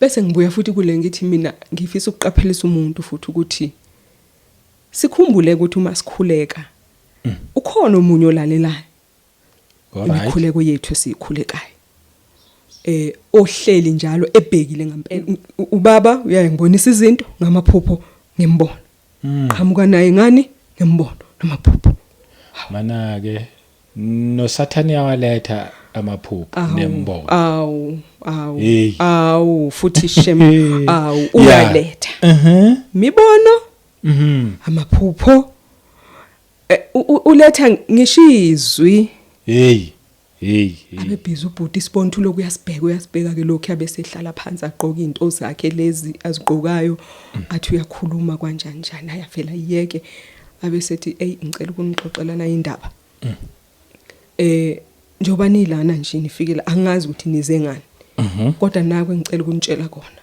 bese ngibuya futhi kule ngithi mina ngifisa ukuqaphelisa umuntu futhi ukuthi sikhumbule ukuthi uma sikhuleka ukhona umunye olalelayo imikhuleko yethu esikhulekayo ohleli njalo ebhekile ngempela ubaba uyayibonisa izinto ngamaphupho ngimbona qhamuka naye ngani ngimbona namaphupho mana ke no sathani yawaletha amaphupho nembono awu futhi shem uyaletha mibono amaphupho uletha ngishizwi hey abebhiza ubhuti isibonto uyasibheka ke lokho yabe sehlala phansi aqoka into zakhe lezi azigqokayo athi uyakhuluma kanjani njani ayavela iyeke abesethi ngicela ukunixoxelana indaba njoba nilana nje nifikela angazi ukuthi nize ngani kodwa nako ngicela ukunitshela kona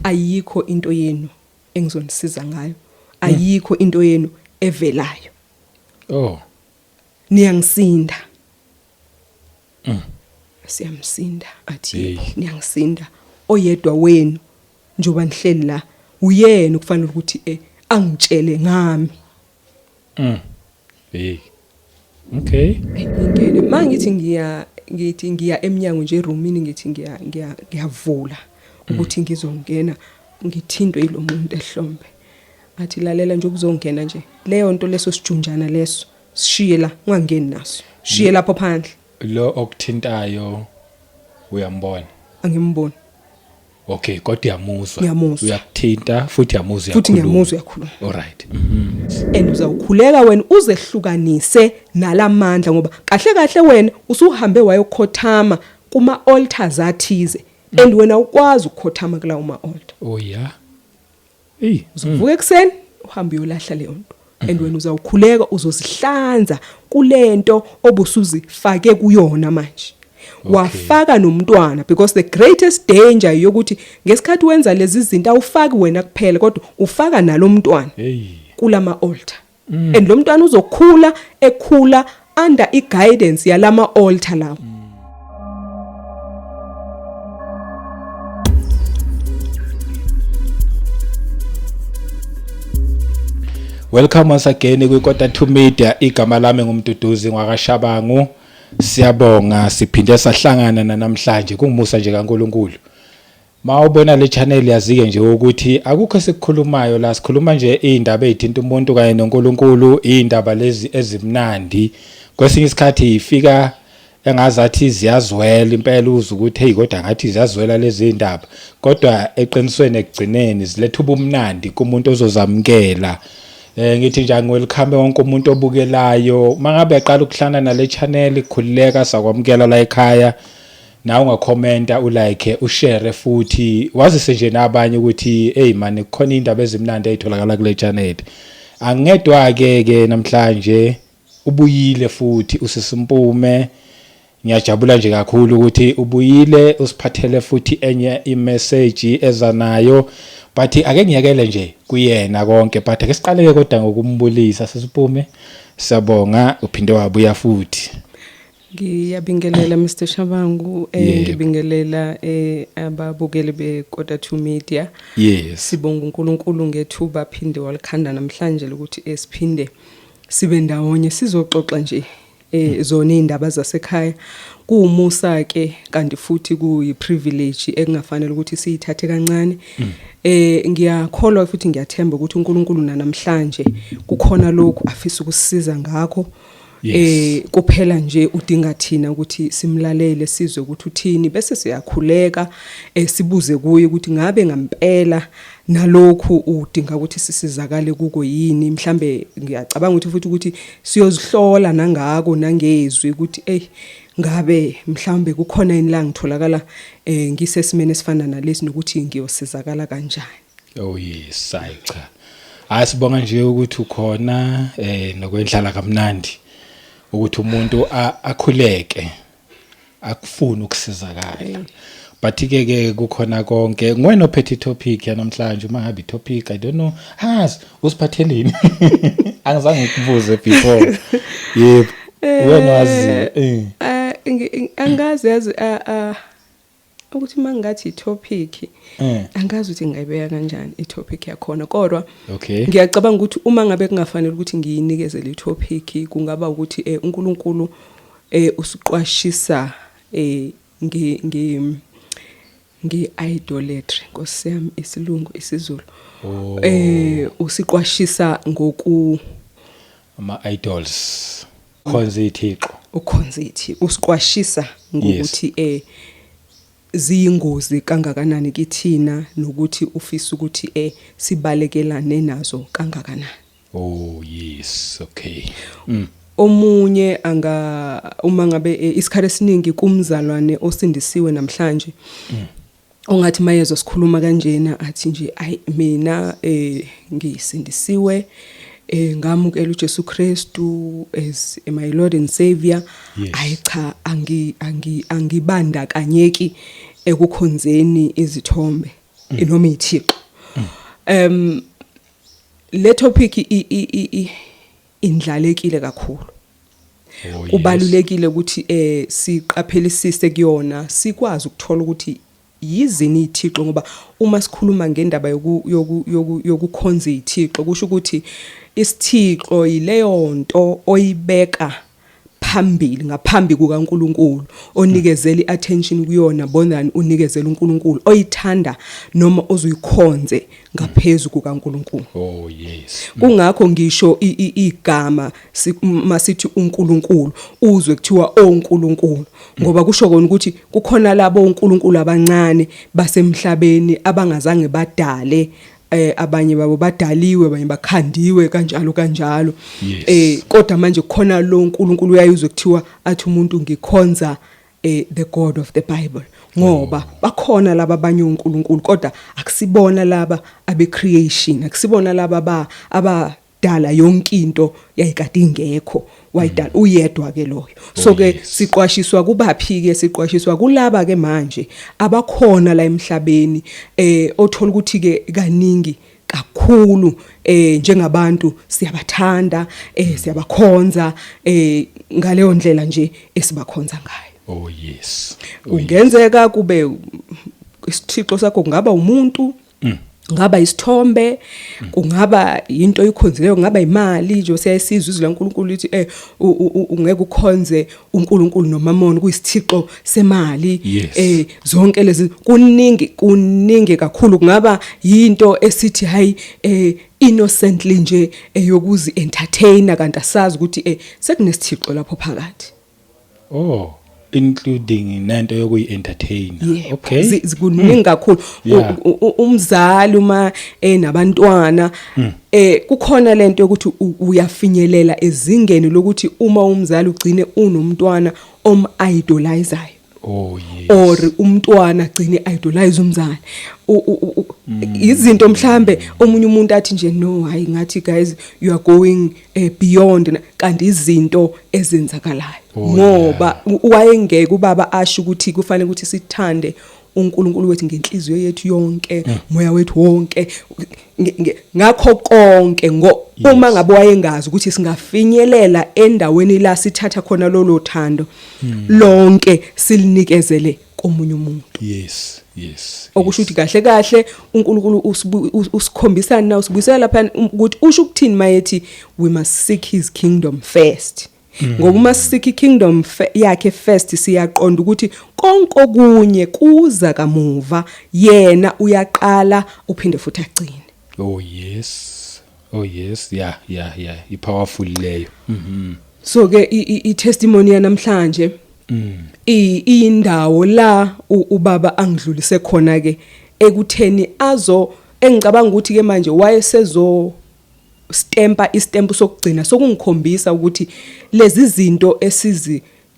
ayikho into yenu engizonisiza ngayo ayikho into yenu evelayo niyangisinda siyamsinda athi niyangisinda oyedwa wenu njoba nihleli la uyena kufanele ukuthi angitshele ngami okay ngene mangithi ngiya eminyango nje eroomini ngithi ngiyavula ukuthi ngizongena ngithindwe yilomuntu ehlombe athi lalela nje ukuzongena nje leyo nto leso sijunjana leso sishiye la ungangeni naso shiye lapho phandle lo okuthintayo uyambona angimboni okay kodwa uyakuthinta futhi ngiyamuzwa yakhuluma alright and uzawukhuleka wena uzehlukanise nalamandla ngoba kahle wena usuhambe wayokhothama kuma altars athize and wena ukwazi ukukhothama kula uma altar uzovuka ekseni uhambe uyolahla leyo nto and wena uzawukhuleka uzosihlanza kulento obusuzifake kuyona manje wafaka nomntwana because the greatest danger yokuthi ngesikhathi wenza lezi zinto awufaki wena kuphela kodwa ufaka nalomntwana kulama altar and lo mntwana uzokhula ekhula under iguidance yalama altar lawo Welcome once again kwiKota 2 Media igama lami ngumduduzi ngwakashabangu siyabonga siphinde sahlangana namhlanje kungumusa nje kaNkuluNkulu mawubona le channel yazike nje ukuthi akukho sikukhulumayo la sikhuluma nje izindaba ezithinta umuntu kanye noNkulunkulu izindaba lezi ezimnandi kwesinye isikhathi ifika engazathi ziyazwela impela uza ukuthi hey kodwa ngathi ziyazwela lezi zindaba kodwa eqinisweni ekugcineni ziletha ubumnandi kumuntu ozozamkela ngithi njani welcome wonke umuntu obukelayo mangabe yaqala ukuhlana nale channel ikhulileka sakwamukela la ekhaya na ungakhomenta ulike ushare futhi wazise nje nabanye ukuthi hey man kukhona indaba ezimnandi ezitholakala kule channel angedwa ke namhlanje ubuyile futhi usisimpume ngiyajabula nje kakhulu ukuthi ubuyile usiphathele futhi enye imessage ezanayo but ake ngiyekele nje kuyena konke but ake siqaleke kodwa ngokumbulisa sisiphume siyabonga uphinde wabuya futhi ngiyabingelela Mr Shabangu ngibingelela ababukeli beKota 2 Media sibonga uNkulunkulu ngethuba phinde walikhanda namhlanje ukuthi siphinde sibe ndawonye sizoxoxa nje zona indaba zasekhaya kuumusa ke kanti futhi kuyiprivilege engafanele ukuthi siyithathe kancane ngiyakholwa futhi ngiyathemba ukuthi uNkulunkulu namhlanje kukhona lokho afisa ukusisiza ngakho kuphela nje udinga thina ukuthi simlalele sizwe ukuthi uthini bese siyakhuleka sibuze kuye ukuthi ngabe ngempela nalokho udinga ukuthi sisizakale kuko yini mhlambe ngiyacabanga ukuthi siyozihlola nangako nangezwi ukuthi ngabe mhlambe kukhona yini la ngitholakala ngisesimene esifana nalesi nokuthi ngiyosizakala kanjani sayicha asibonga nje ukuthi ukhona nokwendlala kamnandi ukuthi umuntu akhuleke akufuna ukusizakala but ke kukhona konke ngwena ophethe topic yanamhlanje uma ngabe topic I don't know usiphathelini angizange ngikubuze before wena wazi angazi yazi ukuthi mangathi itopic angazi ukuthi ngayibeka kanjani itopic yakhona kodwa ngiyacabanga ukuthi uma ngabe kungafanele ukuthi ngiyinikeze le topic kungaba ukuthi uNkulunkulu usiqwashisa nge-idolatry nkosiyami isilungu isiZulu usiqwashisa ngoku ama-idols ukhonza ithixo usiqwashisa ngokuthi ziyingozi kangakanani kithina nokuthi ufisa ukuthi sibalekelane nazo kangakanani. Oh yes, okay. Omunye uma ngabe isikhathi esiningi kumzalwane osindisiwe namhlanje ongathi mayezo sikhuluma kanjena athi nje mina ngisindisiwe ngamukela uJesu Kristu as my Lord and Savior. Cha angibandakanyeki ekukhonzeni izithombe noma ithixo. Le topic indlalekile kakhulu. Kubalulekile ukuthi siqaphelisise kuyona sikwazi ukuthola ukuthi yizini ithixo ngoba uma sikhuluma ngendaba yokukhonza ithixo kusho ukuthi isithixo yileyo nto oyibeka phambili ngaphambi kukaNkulunkulu onikezela iattention kuyona bonani unikezela uNkulunkulu oyithanda noma ozuyikhonze ngaphezulu kukaNkulunkulu. Oh yes. Kungakho ngisho igama masithi uNkulunkulu uzwe kuthiwa oNkulunkulu ngoba kusho kona ukuthi kukhona labo uNkulunkulu abancane basemhlabeni abangazange badale abanye babo badaliwe abanye bakhandiwe kanjalo kodwa manje kukhona lo uNkulunkulu uyayizwe kuthiwa athi umuntu ngikhonza the God of the Bible ngoba bakhona laba abanye uNkulunkulu kodwa akusibona laba abe creation akusibona laba abadala yonke into yayikade ingekho wayidala uyedwa ke loyo. So ke siqwashiswa kubaphi ke siqwashiswa kulaba ke manje abakhona la emhlabeni othola ukuthi ke kaningi kakhulu njengabantu siyabathanda siyabakhonza ngaleyo ndlela nje esibakhonza ngayo. Oh yes. Kungenzeka kube isithixo sakho kungaba umuntu ngaba isithombe kungaba into oyikhonzileyo kungaba imali nje siyayisizwa izwi laNkulunkulu lithi ungeke ukhonze uNkulunkulu noMamoni kuyisithixo semali. Zonke lezi kuningi kakhulu kungaba into esithi hayi innocently nje yokuzi entertainer kanti asazi ukuthi sekunesithixo lapho phakathi. Including nento yokuyi-entertain. Okay. Zikuningi kakhulu umzali uma nabantwana kukhona lento ukuthi uyafinyelela ezingeni lokuthi uma umzali ugcine unomntwana idolizayo. Oh yes. Or umntwana agcine idolize umzali. Izinto mhlambe omunye umuntu athi nje no hayi ngathi guys you are going beyond kanti izinto ezenzakalayo ngoba wayengeke ubaba asho ukuthi kufanele ukuthi sithande uNkulunkulu wethu ngenhliziyo yethu yonke moya wethu wonke ngakho konke uma ngabe wayengazi ukuthi singafinyelela endaweni la sithatha khona lolo thando lonke silinikezele komunye umuntu. Yes. Okusho ukuthi kahle uNkulunkulu usikhombisa na usibuyisela lapha ukuthi usho ukuthini mayethi we must seek his kingdom first. Ngoba uma sisika ikingdom yakhe first siyaqonda ukuthi konke okunye kuza kamuva yena uyaqala uphinde futhi agcine. Oh yes. Yeah. I-powerful leyo. So ke i-testimony yanamhlanje indawo la ubaba angidlulise khona ke ekutheni engicabanga ukuthi ke manje wayesezo istempu sokugcina sokungikhombisa ukuthi lezi zinto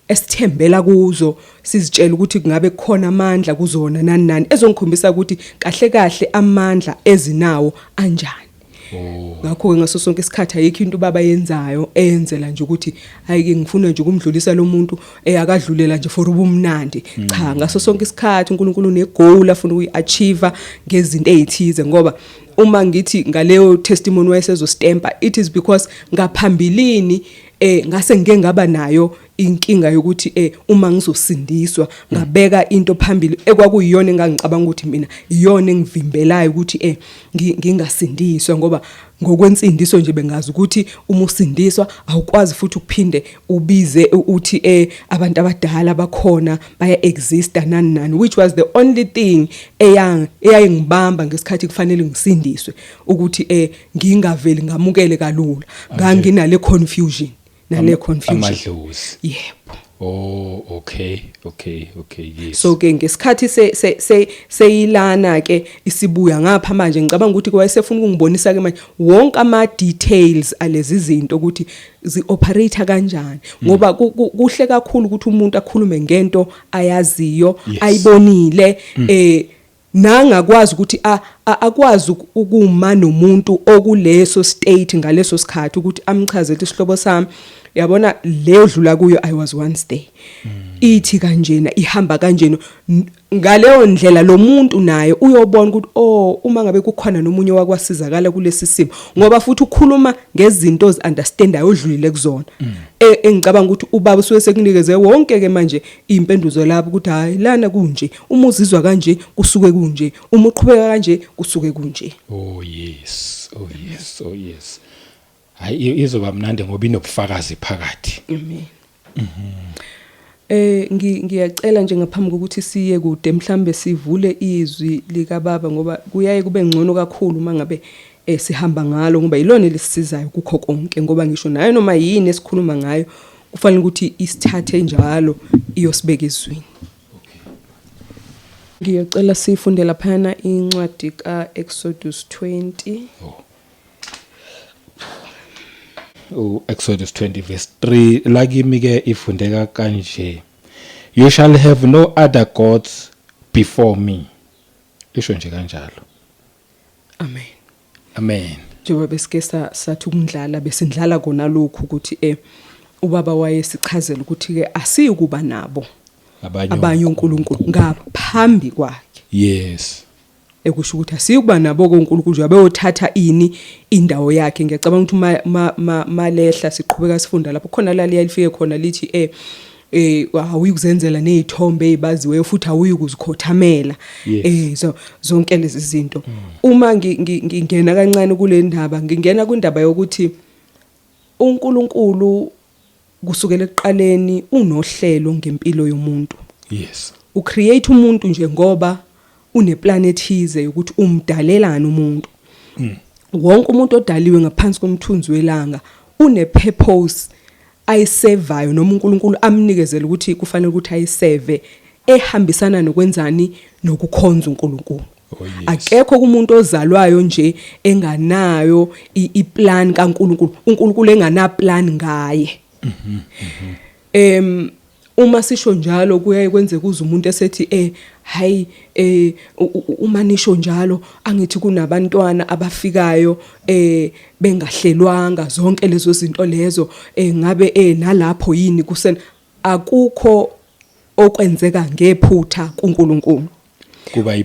esithembela kuzo sizitshela ukuthi kungabe kukhona amandla kuzona nani ezongikhombisa ukuthi kahle amandla ezinawo anjani. Ngakho ngaso sonke isikhathi ayikho into baba yenzayo eyenzela nje ukuthi ayike ngifuna nje ukumdlulisa lo muntu akadlulela nje for ubumnandi. Cha, ngaso sonke isikhathi uNkulunkulu unegoal afuna ukuyiachieve ngezinto ezithize ngoba uma ngithi ngaleyo testimony wayesezostempa it is because ngaphambilini ngase ngeke ngaba nayo inkinga yokuthi uma ngizosindiswa ngabeka into phambili ekwakuyiyona engangicabanga ukuthi mina iyona engivimbelayo ukuthi ngingasindiswa, ngoba ngokwensindiso nje bengazi ukuthi uma usindiswa awukwazi futhi ukuphinde ubize uthi abantu abadala bakhona baya exist nani, which was the only thing eyayingibamba ngesikhathi kufanele ngisindiswe, ukuthi ngingaveli ngamukele kalula. Nganginale confusion nale confusion amadlozi. Yebo. Oh, okay, yes. So ke ngesikhathi seyilana ke isibuya ngapha manje ngicabanga ukuthi kwayesefuna ukungibonisa ke manje wonke ama details alezi zinto ukuthi zi-operate kanjani, ngoba kuhle kakhulu ukuthi umuntu akhulume ngento ayaziyo, ayibonile, nangakwazi ukuthi akwazi ukuma nomuntu okuleso state ngaleso sikhathi ukuthi amchazele isihlobo sami, yabona le odlula kuyo I was once there, ithi kanjena ihamba kanjena. Ngaleyo ndlela lo muntu naye uyobona ukuthi uma ngabe kukhona nomunye wakwasizakala kulesi simo, ngoba futhi ukhuluma ngezinto ozi-understandayo odlulile kuzona. Engicabanga ukuthi ubaba usuke sekunikeze wonke ke manje impenduzo lapho ukuthi hayi lana kunje, uma uzizwa kanje kusuke kunje, uma uqhubeka kanje kusuke kunje. Oh yes. Hayi izoba mnandi ngoba inobufakazi phakathi. Amen. Ngiyacela nje ngaphambi kokuthi siye kude mhlambe sivule izwi lika baba, ngoba kuyaye kube ngcono kakhulu mangabe sihamba ngalo, ngoba yilona lesisizayo kukho konke, ngoba ngisho nayo noma yini esikhuluma ngayo kufanele ukuthi isithathe njalo iyosibeka ezweni. Ngiyacela sifunde laphana incwadi ka Exodus 20. Exodus 20 verse 3 lakimi ke ifundeka kanje, you shall have no other gods before me. Isho nje kanjalo. Amen. Njengoba besike sathi ukundlala besindlala kona lokhu ukuthi ubaba wayesichazela ukuthi ke asikuba nabo abanye uNkulunkulu ngaphambi kwakhe. Yes. Ekusho ukuthi asikuba nabo koNkulunkulu nje abeyothatha indawo yakhe. Ngiyacabanga ukuthi malehla siqhubeka sifunda lapho khona lali yalifike khona lithi awuyikuzenzela nezithombe ezibaziwe futhi awuyikuzikhothamela. Zonke lezi zinto. Uma ngingena kancane kule ndaba, ngingena kwindaba yokuthi uNkulunkulu kusukela ekuqaleni unohlelo ngempilo yomuntu. Yes. Ucreate umuntu nje ngoba uneplanet ethize ukuthi umdalelana umuntu. Wonke umuntu odaliwe ngaphansi komthunzi welanga une-purpose ayisevayo, noma uNkulunkulu amnikezela ukuthi kufanele ukuthi ayiseve ehambisana nokwenzani nokukhonza uNkulunkulu. Akekho kumuntu ozalwayo nje enganayo iplan kaNkulunkulu, uNkulunkulu enganaplan ngaye. Uma sisho njalo kuyaye kwenze kuze umuntu esethi hayi uma nisho njalo angithi kunabantwana abafikayo bengahlelwanga, zonke lezo zinto lezo ngabe nalapho yini kusena. Akukho okwenzeka ngephutha kuNkulunkulu, kuba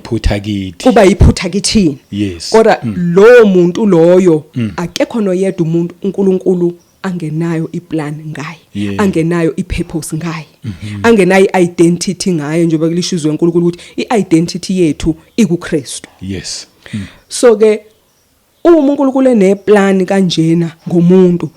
iphutha kithini. Yes. Kodwa lo muntu loyo akekho noyedwa umuntu uNkulunkulu angenayo iplan ngaye, angenayo ipurpose ngaye, angenayo identity ngaye, njengoba kulishizwe uNkulunkulu ukuthi iidentity yethu ikuKristu. Yes. So ke uma uNkulunkulu eneplan kanjena ngomuntu,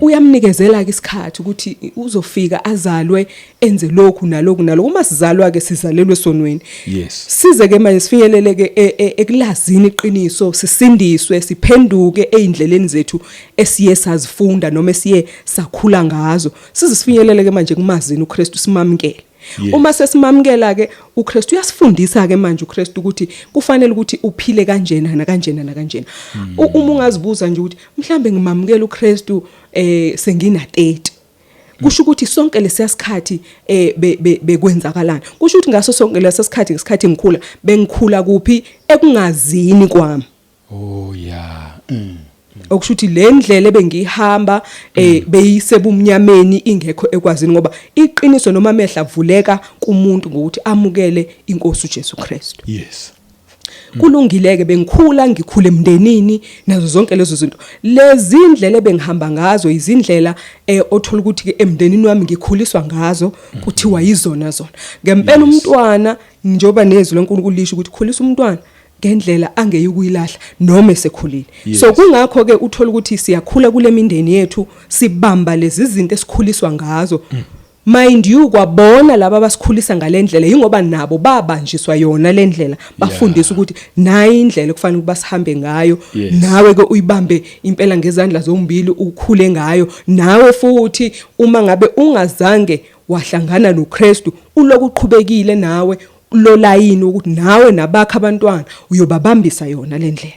uyamnikezela ke isikhathi ukuthi uzofika azalwe enze lokhu nalokhu nalokhu. Uma sizalwa ke sizalelwe sonweni. Yes. Size ke manje sifinyeleleke ekulazini iqiniso, sisindiswe, siphenduke eindleleni zethu esiye sazifunda noma esiye sakhula ngazo. Size sifinyeleleke manje kumazini uKristu simamkele. Yes. Uma sesimamkela ke uKristu uyasifundisa ke manje uKristu ukuthi kufanele ukuthi uphile kanjena nakanjena nakanjena. Uma ungazibuza nje ukuthi mhlambe ngimamukela uKristu sengina 30, kusho ukuthi sonke lesiyasikhathi bekwenzakalana. Kusho ukuthi ngaso sonke lesiyasikhathi ngesikhathi ngikhula bengikhula kuphi ekungazini kwami. Oh yeah. Okusho ukuthi le ndlela ebengihamba beyisebumnyameni ingekho ekwazini, ngoba iqiniso noma amehla avuleka kumuntu ngokuthi amukele inkosi uJesu Kristu. Yes. kulungileke bengikhula ngikhule emndenini nazo zonke lezo zinto lezi indlela ebengihamba ngazo izindlela othola ukuthi ke emndenini wami ngikhuliswa ngazo kuthiwa yizona ngempela umntwana njoba nezwi leNkulunkulu lisho ukuthi khulisa umntwana ngendlela angeke ukuyilahla noma esekhulile so kungakho ke uthola ukuthi siyakhula kule mindeni yethu sibamba lezi zinto esikhuliswa ngazo mind you kwabona laba abasikhulisa ngalendlela ingoba nabo babanjiswa yona lendlela bafundisa ukuthi nayi indlela kufanele ukuba sihambe ngayo nawe ke uyibambe impela ngezandla zombili ukhule ngayo nawe futhi uma ngabe ungazange wahlangana noKristu uloku uqhubekile nawe lo layini ukuthi nawe nabakho abantwana uyobabambisa yona lendlela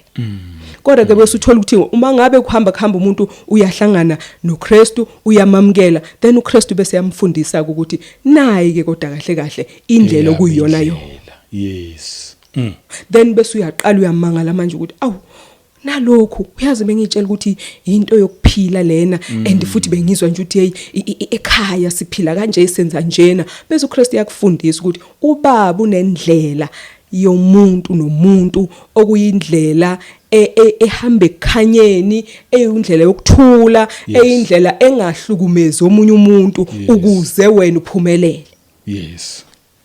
kodwa ke bese uthola ukuthi uma ngabe kuhamba umuntu uyahlangana noKristu uyamamkela then uKristu bese yamfundisa ukuthi nayi ke kodwa kahle indlela okuyiyona yona then bese uyaqala uyamangala manje ukuthi awu nalokho uyazi bengitshela ukuthi into yokuphila lena and futhi bengizwa nje ukuthi ekhaya siphila kanje isenza njena bese uKristu yakufundisa ukuthi ubaba unendlela yomuntu nomuntu okuyindlela ehamba ekhanyeni eyindlela yokuthula eyindlela engahlukumezi omunye umuntu ukuze wena uphumelele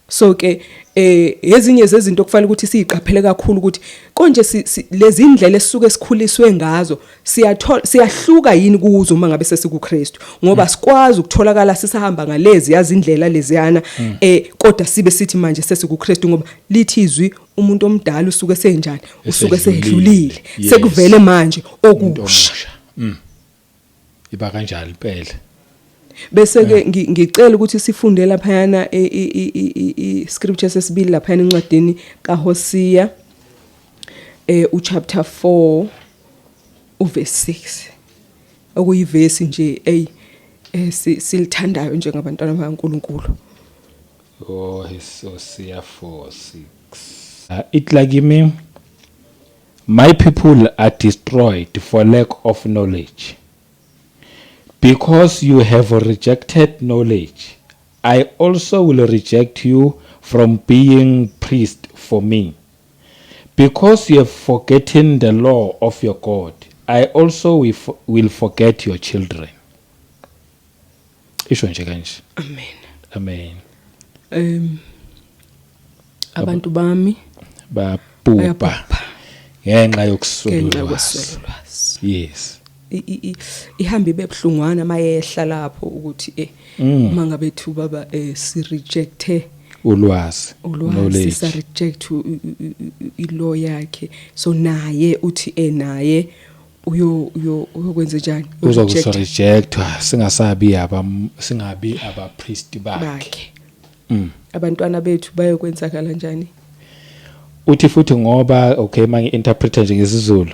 so ke ezinye zezinto kufanele ukuthi siziqaphele kakhulu ukuthi konje lezi indlela esisuke esikhuliswe ngazo siyahluka yini kuzo uma ngabe sesikuKristu ngoba sikwazi ukutholakala sisahamba ngalezi yazindlela leziyana kodwa sibe sithi manje sesikuKristu ngoba lithi izwi umuntu omdala usuke senjani usuke sedlulile sekuvele manje okusha iba kanjalo impela bese ke ngicela ukuthi sifunde laphayana scripture sesibili laphayana encwadini kaHosea uchapter 4 uverse 6 okuyivesi nje silithandayo njengabantwana bakaNkuluNkulu Hosea 4:6 it like me my people are destroyed for lack of knowledge. Because you have rejected knowledge, I also will reject you from being priest for me. Because you have forgotten the law of your God, I also will forget your children. Isho nje kanje. Amen. Abantu bami babhubha ngenxa yokuswela. Yes. Ihambi bebhlungwana mayehla lapho ukuthi uma ngabe thu baba si rejecte ulwazi knowledge si reject ilaw yakhe so naye uthi naye uyokwenza njani uzokurejectwa singabi aba priest bakhe abantwana bethu bayokwenzakala kanjani uthi futhi ngoba okay manje interpret nje ngesizulu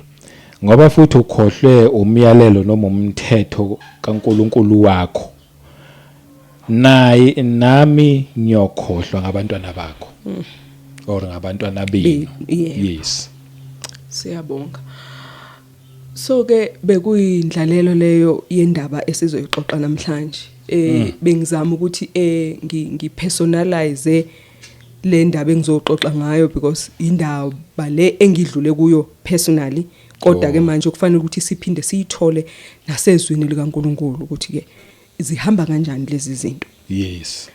ngoba futhi ukhohlwe umyalelo noma umthetho kaNkuluNkulu wakho naye nami ngiyokhohlwa ngabantwana bakho or ngabantwana benu yes siyabonga so ke bekuyindlalelo leyo yendaba esizoyixoxa namhlanje bengizama ukuthi ngipersonalize le ndaba engizoxoxa ngayo because indaba le engidlule kuyo personally kodwa ke manje kufanele ukuthi siphinde siyithole nasezwini likaNkuluNkulu ukuthi ke zihamba kanjani lezi zinto yes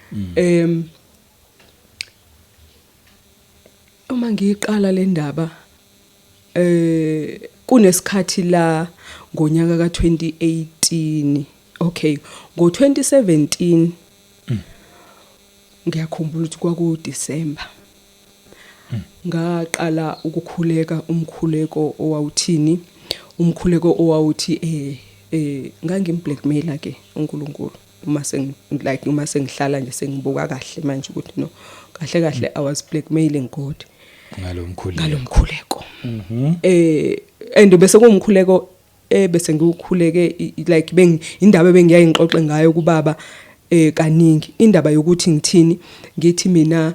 uma ngiqala le ndaba kunesikhathi la ngonyaka ka2018 okay ngo2017 ngiyakhumbula ukuthi kwaku December ngaqala ukukhuleka umkhuleko owawuthini umkhuleko owawuthi ngangim-blackmaila ke uNkulunkulu uma sengihlala nje sengibuka kahle manje ukuthi no kahle I was blackmailing God ngalomkhuleko and bese kumkhuleko bese ngikhuleke like indaba bengiyayingxoxe ngayo kubaba kaningi indaba yokuthi ngithini ngithi mina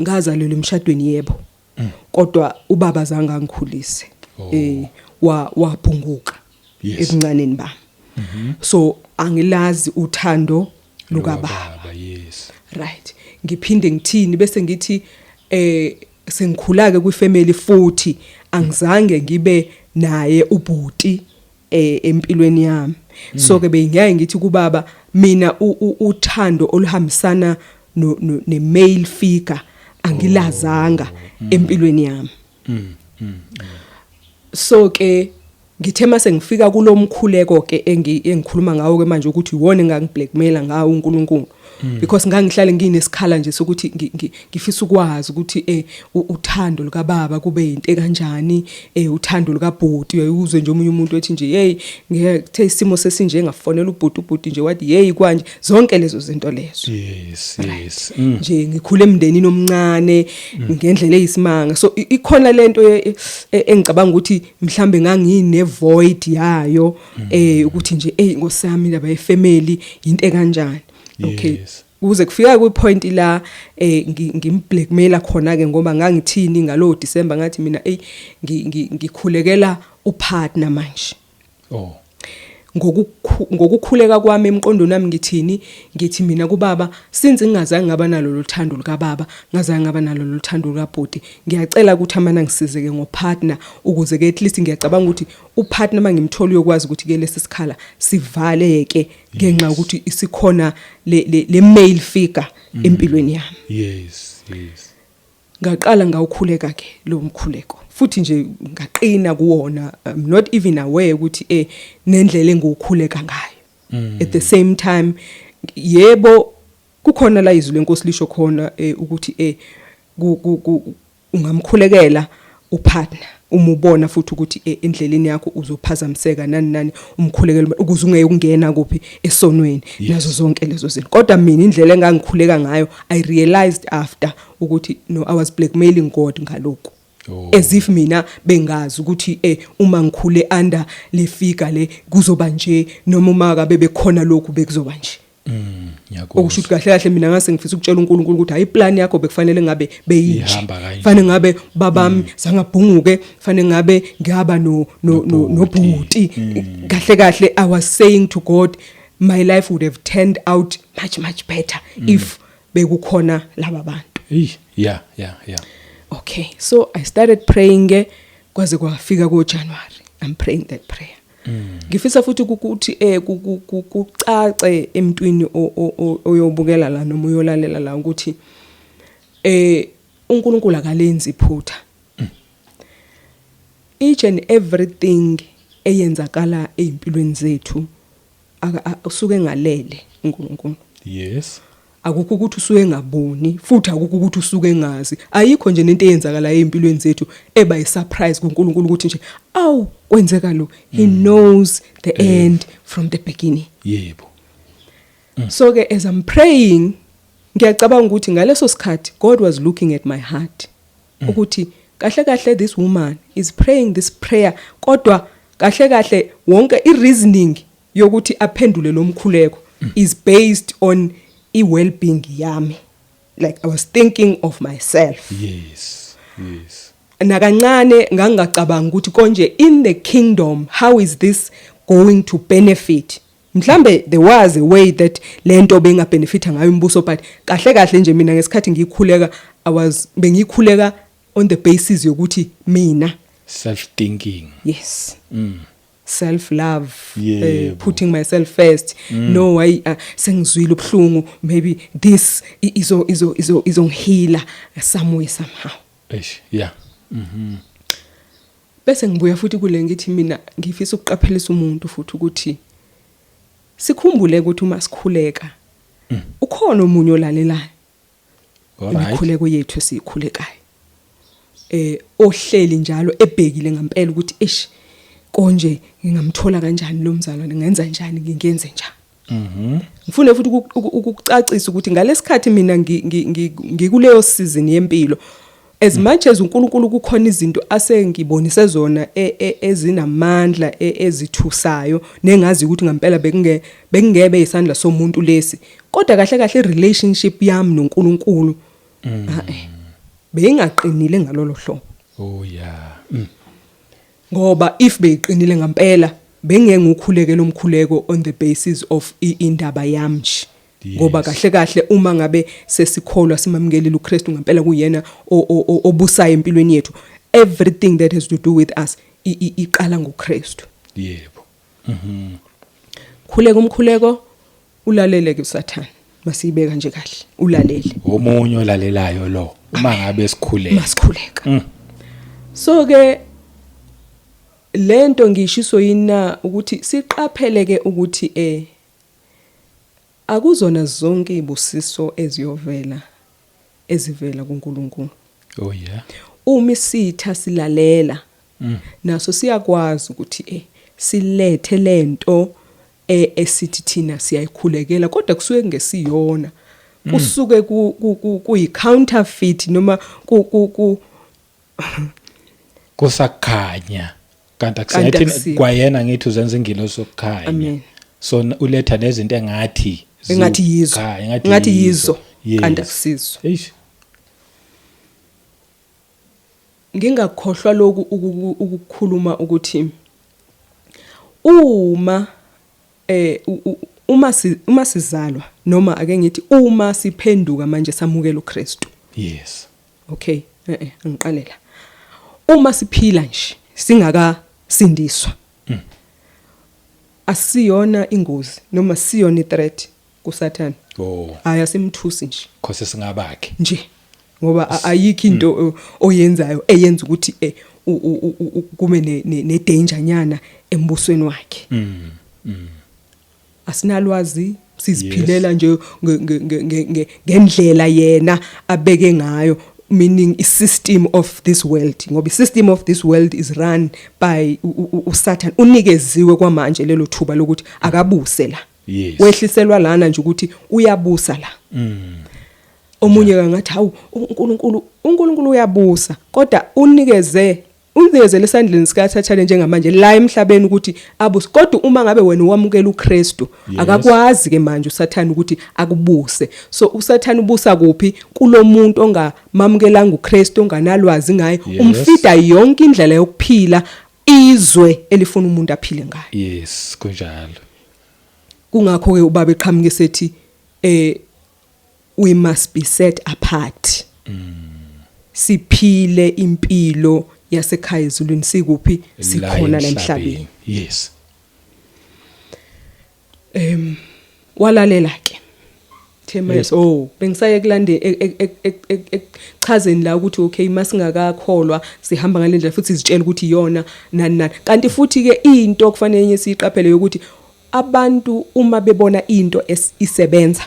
ngazalelwa emshadweni yebo kodwa ubaba zange angikhulise wabhunguka ebuncaneni bami so angilazi uthando luka baba yes right ngiphinde ngithini bese ngithi sengikhula ke kwifamily futhi angizange ngibe naye ubhuti empilweni yami. So ke bengiyake ngithi kubaba mina uthando oluhambisana ne male figure angilazanga empilweni yami. So ke ngithe mase ngifika kulomkhuleko ke engikhuluma ngawo ke manje ukuthi iwona engangiblackmaila ngawo uNkulunkulu, because ngangihlale nginesikhala nje sokuthi ngifisa ukwazi ukuthi uthando luka baba kube into kanjani, uthando luka bhuti uyuzwe nje omunye umuntu ethi nje hey ngithe isimo sesinje ngafonela ubhuti nje wathi hey kwanje zonke lezo zinto lezo. Yes. Nje ngikhule emndenini omncane ngendlela eyisimanga, so ikhona lento engicabanga ukuthi mhlambe ngangine void yayo ukuthi nje ngosami laba efamily into kanjani. Okay, kuze kufika kwipoint la ngimblackmaila khona ke ngoba ngangithini ngalo December ngathi mina ngikhulekela upartner manje. Ngokukhuleka kwami emqondweni nami ngithi mina kubaba since ngingazange ngaba nalo lothando luka baba ngazange ngaba nalo lothando luka bhuti, ngiyacela ukuthi amana ngisizeke ngopartner ukuze ke at least ngiyacabanga ukuthi upartner mangimtholi yokwazi ukuthi ke lesi sikhala sivaleke ngenxa ukuthi isikhona le male figure empilweni yami. Yes. Ngaqala ngawukhuleka ke lo mkhuleko futhi nje ngaqina kuwona. I'm not even aware ukuthi nendlela engukhuleka ngayo. At the same time yebo kukhona la izwi lenkosi lisho khona ukuthi ungamkhulekela upartner uma ubona futhi ukuthi endleleni yakho uzophazamiseka nani umkhulekela ukuze ungeke ungena kuphi esonweni nazo zonke lezo zinto. Kodwa mina indlela engangikhuleka ngayo I realized after ukuthi no, I was blackmailing God ngalokho. As if mina bengazi ukuthi uma ngikhule under le figure le kuzoba nje noma uma kabe bekhona lokhu bekuzoba nje. Okusho ukuthi kahle mina ngase ngifisa ukutshela uNkulunkulu ukuthi hayi plan yakho bekufanele ngabe beyinje. Fanele ngabe babami sangabhunguke, fanele ngabe ngaba nobhuti. Kahle I was saying to God my life would have turned out much better if bekukhona laba bantu. Yeah. Okay, so I started praying kwaze kwafika January. I'm praying that prayer. Ngifisa futhi ukuthi kucace emntwini oyobukela la noma uyolalela la ukuthi uNkulunkulu akalenzi iphutha. Each and everything eyenzakala ezimpilweni zethu usuke ngalele uNkulunkulu. Yes. Akukho ukuthi usuke ngaboni futhi akukho ukuthi usuke ngazi. Ayikho nje into eyenzakala ezimpilweni zethu eba yisurprise kuNkulunkulu ukuthi nje awu kwenzeka lo. He knows the end from the beginning. Yebo. So ke as I'm praying ngiyacabanga ukuthi ngaleso sikhathi God was looking at my heart ukuthi kahle this woman is praying this prayer kodwa kahle wonke i-reasoning yokuthi aphendule lo mkhuleko is based on well-being yami. Like I was thinking of myself. Yes. Nakancane ngangacabanga ukuthi konje in the kingdom how is this going to benefit? Mhlambe there was a way that lento bengabenefita ngayo umbuso, but kahle nje mina ngesikhathi ngikhuleka bengikhuleka on the basis yokuthi mina self thinking. Yes. Self love, putting myself first. No, I sengizwile ubhlungu, maybe this izongihila somewhere somehow. Yeah. Bese ngibuya futhi kule ngithi mina ngifisa ukuqaphelisa umuntu futhi ukuthi sikhumbule ukuthi uma sikhuleka ukhona umunye olalelayo. Imikhuleko yethu esikhulekayo. Ohleli njalo ebhekile ngempela ukuthi konje ngingamthola kanjani lo mzalwane, ngenza njani, ngingenze njani. Ngifuna futhi ukucacisa ukuthi ngalesikhathi mina ngikuleyo season yempilo, as much as uNkulunkulu kukhona izinto asengibonise zona ezinamandla ezithusayo nengazi ukuthi ngempela bekungebe isandla somuntu lesi, kodwa kahle relationship yami noNkulunkulu beyingaqinile ngalolo hlobo. Oh yeah. Ngoba if beyiqinile ngempela bengeke ngikhulekele umkhuleko on the basis of indaba yami nje ngoba kahle uma ngabe sesikholwa simamkelile uKristu ngempela kuyena obusayo empilweni yethu, everything that has to do with us iqala ngoKristu. Yebo. Khuleka umkhuleko ulaleleke uSathane, masibeka nje kahle ulalele. Omunye olalelayo lo uma ngabe sikhuleka. Masikhuleka. So ke lento ngishiso yina ukuthi siqapheleke ukuthi akuzona zonke izibusiso ezivela kuNkulunkulu. Oh yeah. Uma isitha silalela naso siyakwazi ukuthi silethe lento esithi thina siyayikhulekela kodwa kusuke ngesiyona, kusuke kuyi counterfeit noma kusakhanya kanti akusathi kwayena ngithi uzenza ingilo sokukhanya. Amen. So uletha nezinto engathi yizo kanti akusizo. Ngingakhohlwa lokhu ukukhuluma ukuthi uma sizalwa noma ake ngithi uma siphenduka manje samukela uKristu. Yes. Okay, ngiqalela. Uma siphila nje singakasindiswa. Asiyona ingozi noma siyona ithreat kuSathane. Aya simthusi nje. Khose singabakhe. Nje. Ngoba ayikho into oyenzayo eyenza ukuthi kume ne danger nyana embusweni wakhe. Asinalwazi, siziphilela nje ngendlela yena abeke ngayo, meaning a system of this world. Ngoba i system of this world is run by uSathane. Unikeziwe kwamanje lelo thuba lokuthi akabuse la. Wehliselwa lana nje ukuthi uyabusa la. Omunye kangathi hawu uNkulunkulu uyabusa kodwa unikeze lesandleni sikaSathane njengamanje la emhlabeni ukuthi abuse. Kodwa uma ngabe wena wamukela uKristu akakwazi ke manje uSathane ukuthi akubuse. So uSathane ubusa kuphi? Kulomuntu ongamamukelanga uKristu, onganalwazi ngaye, umfida yonke indlela yokuphila izwe elifuna umuntu aphile ngayo. Yes, kunjalo. Kungakho ke ubaba eqhamuke sethi we must be set apart. Siphile impilo yasekhaya ezulwini sikuphi? Sikhona la emhlabeni. Yes. Walalela ke. Thema bengisaye kulande echazeni la ukuthi okay masingakakholwa sihamba ngalendlela futhi sizitshela ukuthi iyona nani. Kanti futhi ke into okufanele siyiqaphele ukuthi abantu uma bebona into isebenza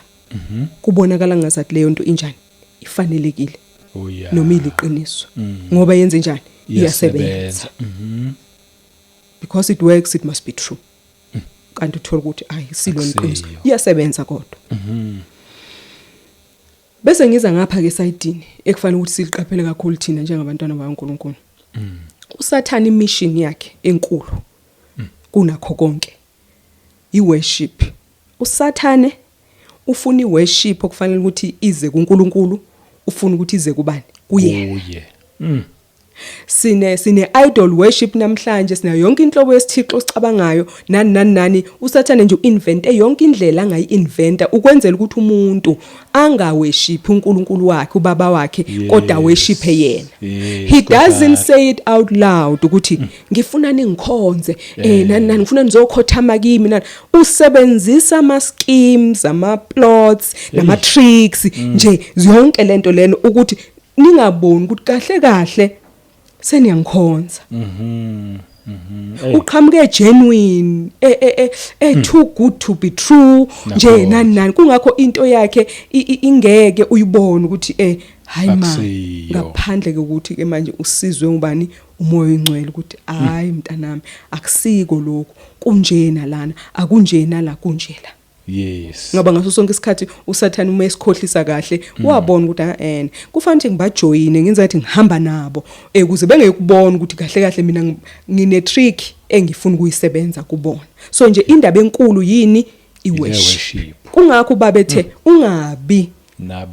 kubonakala ngazathi leyo nto injani ifanelekile. Oh yeah. Noma iliqiniso. Ngoba yenze njani? Iyasebenza. Because it works, it must be true. Kanti uthola ukuthi silona iqiniso. Iyasebenza kodwa. Bese ngiza ngapha ke sayidini ekufanele ukuthi siliqaphele kakhulu thina njengabantwana bakaNkulunkulu. uSathane imission yakhe enkulu kunakho konke iworship. uSathane ufuna iworship okufanele ukuthi ize kuNkulunkulu, ufuna ukuthi ize kubani? Kuye. Sine idol worship namhlanje, sina yonke inhlobo yesithixo sicabangayo nani. uSathane nje uinvente yonke indlela angayi-inventa ukwenzela ukuthi umuntu angaworship uNkulunkulu wakhe, ubaba wakhe, kodwa worship yena. He doesn't say it out loud ukuthi ngifuna ningikhonze nani ngifuna nizokhothama kimi nani. Usebenzisa ama schemes, ama plots, nama tricks nje zonke lento leno ukuthi ningaboni ukuthi kahle seniyangikhonza. Uqhamuke genuine too good to be true nje nani. Kungakho into yakhe ingeke uyibone ukuthi hayi ma ngaphandle kokuthi ke manje usizwe ngubani? Umoya oyingcwele ukuthi hayi mntanami akusiko lokho, kunjena lana, akunjena la, kunjela. Yes. Ngoba ngaso sonke isikhathi uSathane uma esikhohlisa kahle wabona ukuthi kufanele ngibajoyine ngenzathi ngihamba nabo ukuze bengekubona ukuthi kahle mina ngine trick engifuna ukuyisebenza kubona. So nje indaba enkulu yini? Iworship. Kungakho babethe ungabi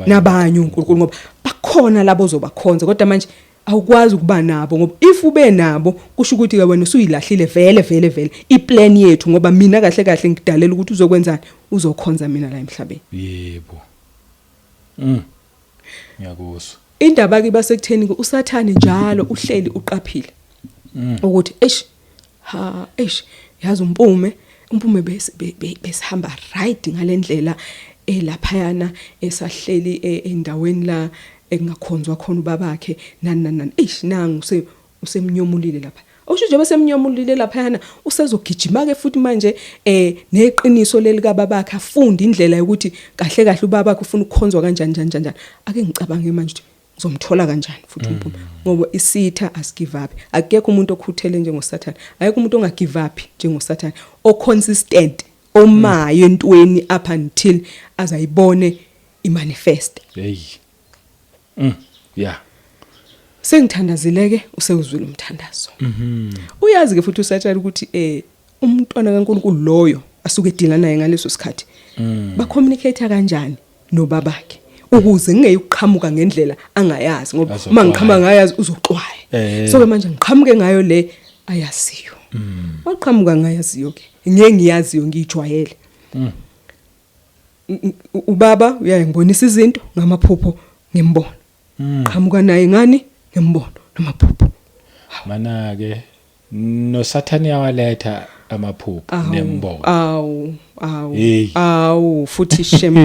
nabanye uNkulunkulu ngoba bakhona labo ozobakhonza kodwa manje awukwazi ukuba nabo ngoba if ube nabo kusho ukuthi ke wena usuyilahlile vele iplan yethu ngoba mina kahle ngidalela ukuthi uzokwenzani, uzokhonza mina la emhlabeni. Yebo. Ngiyakuzwa. Indaba ke basekutheni usathane njalo uhleli uqaphile ukuthi yazi umpume besihamba right ngalendlela elaphayana esahleli endaweni la engakhonzwa khona ubabakhe nani nangu usemnyomulile lapha. Usho nje besemnyomulile laphayana usezogijima ke futhi manje neqiniso lelika babakhe afunda indlela yokuthi kahle kahle ubabakhe ufuna ukukhonzwa kanjani. Ake ngicabange manje ukuthi ngizomthola kanjani futhi umpume ngoba isitha asigive up. Akekho umuntu okhuthele njengoSathane. Ayekho umuntu ongagive up njengoSathane. O-consistent, omayo entweni up until azayibone imanifest. Hey. Yeah. Sengithandazile ke usewuzwile umthandazo. Uyazi ke futhi uSathane ukuthi umntwana kaNkulunkulu loyo asuke edila naye ngaleso sikhathi. Ba communicate kanjani nobabakhe ukuze ngingeyuqhamuka ngendlela angayazi ngoba uma ngiqhama ngayazi uzoxwaya. So ke manje ngiqhamuke ngayo le ayasiyo. Waqhamuka ngayaziyo ke. Ngeke ngiyaziyo ngijwayele. Ubaba uyayibonisa izinto ngamaphupho ngembona. Qhamuka naye ngani ngembona namaphupho. Mana ke noSathane yawaletha amaphupho nembono. Awu futhi shem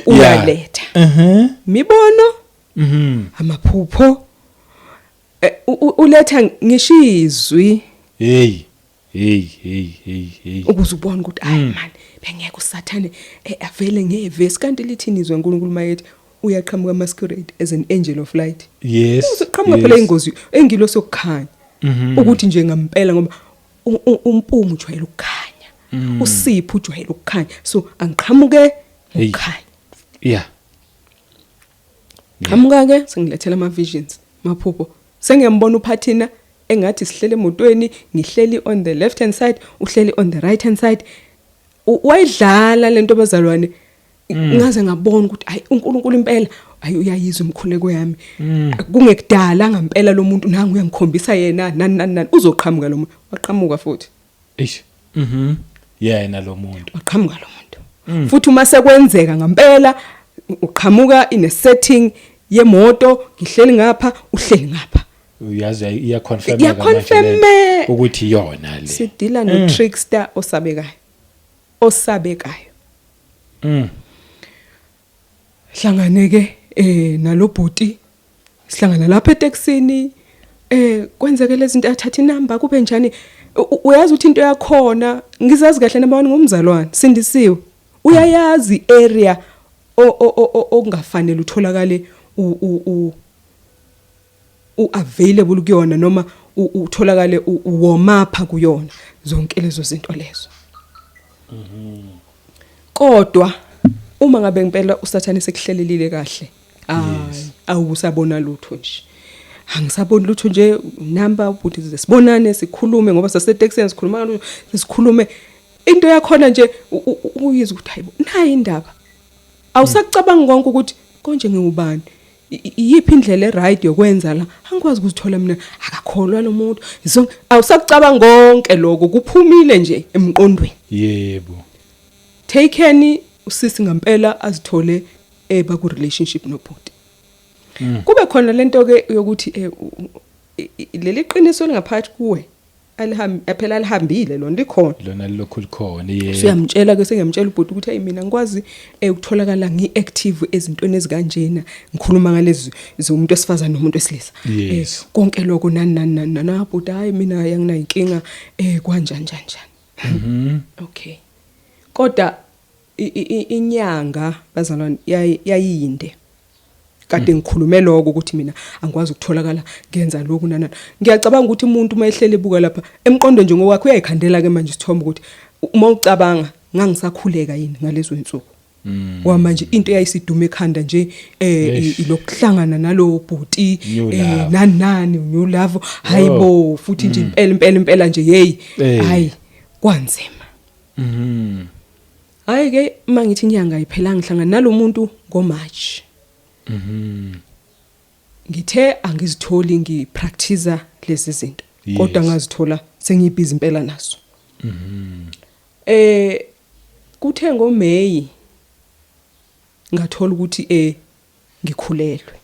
uyaletha. Mibono amaphupho uletha ngishizwi. Hey. Ukuze ubone ukuthi hayi man bengeke uSathane avele ngevesi kanti lithini izwe uNkulunkulu mayethi uyaqhamuka masquerade as an angel of light. Yes. Uqhamuka phela ingozi engilo sokukhanya. Ukuthi nje ngampela ngoba umpumu ujwayele ukukhanya. Usipho ujwayele ukukhanya. So angiqhamuke ukukhanya. Yeah. Qhamuka ke sengilethela ama visions, maphupho. Sengiyambona uPhathina engathi sihlele emotweni, ngihleli on the left hand side, uhleli on the right hand side. Wayidlala lento bazalwane. Ngaze ngabona ukuthi hayi uNkulunkulu impela uyayizwa umkhuleko yami. Kungekudala ngempela lo muntu nangu uyangikhombisa yena nani uzoqhamuka lo muntu. Waqhamuka futhi. Eish. Yena lo muntu. Waqhamuka lo muntu. Futhi uma sekwenzeka ngempela uqhamuka in a setting yemoto, ngihleli ngapha, uhleli ngapha. Uyazi iya confirm ukuthi yona le. Sidila no trickster osabekayo. Hlangane ke nalo bhuti sihlangana lapha eTexini kwenzeke lezi zinto athatha inamba kube njani uyazi ukuthi into yakhona ngizazi kahle nabani ngomzalwane sindisiwe uyayazi area okungafanele utholakale available kuyona noma utholakale uwomapha kuyona zonke lezo zinto lezo. Kodwa uma ngabe ngempela uSathane sekuhlelelile kahle awusabona lutho nje. Angisaboni lutho nje number ubuthi sibonane sikhulume ngoba saseTexas sikhulume into yakhona nje uyizwa ukuthi hayibo nayi indaba. Awusacabanga konke ukuthi konje ngingubani. Iyiphi indlela eright yokwenza la angikwazi ukuzithola mina akakholwa lo muntu awusakucabanga konke lokho kuphumile nje emqondweni. Yebo. Takeni usisi ngempela azithole baku relationship nobhuti. Kube khona lento ke yokuthi leli qiniso lingaphakathi kuwe phela alihambile lona likhona lona lokhu likhona yebo. Siyamtshela ke sengiyamtshela ubhuti ukuthi hey mina ngikwazi ukutholakala ngiactive ezintweni ezikanjena ngikhuluma ngalezi zomuntu esifazana nomuntu wesilisa. Konke lokho nani bhuti hayi mina yanginayo inkinga kanjani. Okay. Kodwa inyanga bazalwane yayinde. Kade ngikhulume lokho ukuthi mina angikwazi ukutholakala ngenza lokhu nana. Ngiyacabanga ukuthi umuntu mayehlele ebuka lapha emqondo nje ngokwakhe uyayikhandela ke manje isithombe ukuthi uma ucabanga ngangisakhuleka yini ngalezo insuku. Wa manje into eyayisidume ekhanda nje ilokuhlangana nalo bhuti nani new love hayibo futhi nje impela nje hey hayi kwanzima. Hayi ke mangithi inyanga iphela ngihlangana nalomuntu ngoMarch. Ngithe angizitholi ngipractice lezi zinto kodwa ngazithola sengibhizi impela naso. kuthe ngoMay ngathola ukuthi ngikhulelwe.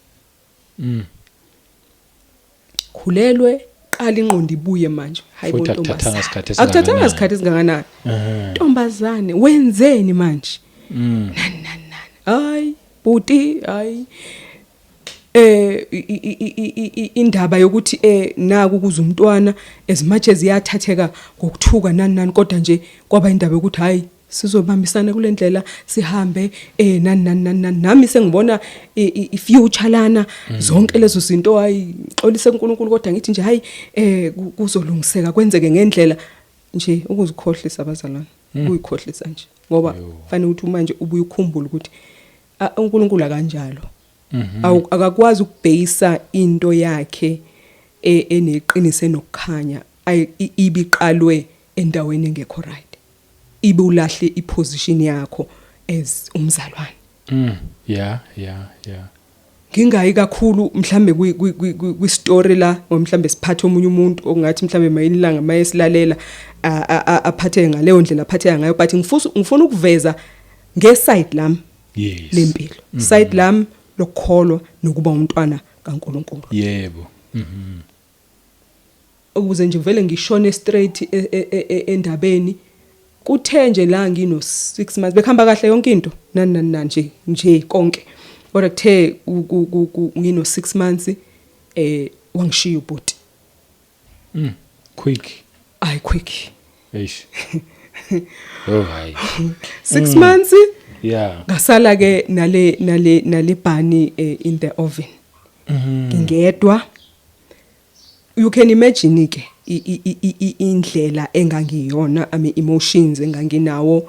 Khulelwe qala inqondo ibuye manje. Hayibo ntombazane. Akuthathanga isikhathi esingakanani. Ntombazane wenzeni manje? Nani. Hayi buti hayi indaba yokuthi naku kuza umntwana as much as iyathatheka ngokuthuka nani kodwa nje kwaba indaba yokuthi hayi sizobambisana kulendlela sihambe nani nami sengibona ifuture lana zonke lezo zinto hayi xolise uNkulunkulu kodwa ngithi nje hayi kuzolungiseka kwenzeke ngendlela nje ukuzikhohlisa abazalwane kuyikhohlisa nje ngoba kufanele ukuthi manje ubuye ukhumbule ukuthi uNkulunkulu akanjalo akakwazi ukubhayisa into yakhe eneqiniso enokukhanya ibiqalwe endaweni engekho right ibe ulahle iposition yakho as umzalwane. Yeah. Ngingayi kakhulu mhlambe kwi story la mhlambe siphathe omunye umuntu ongathi mhlambe mayilanga mayesilalela aphathe ngaleyo ndlela aphathe ngayo but ngifuna ukuveza ngeside lami lempilo side lami lokholwa nokuba umntwana kaNkulunkulu. Yebo. Ukuze nje vele ngishone straight endabeni kuthe nje la ngino 6 months bekhamba kahle yonke into nani nje konke kodwa kuthe ngino 6 months wangishiya ubhuti. Quick. Eish. Oh hayi. 6 months yeah ngasala ke nale bhani in the oven. Ngingedwa. You can imagine ke indlela engangiyona emotions enganginawo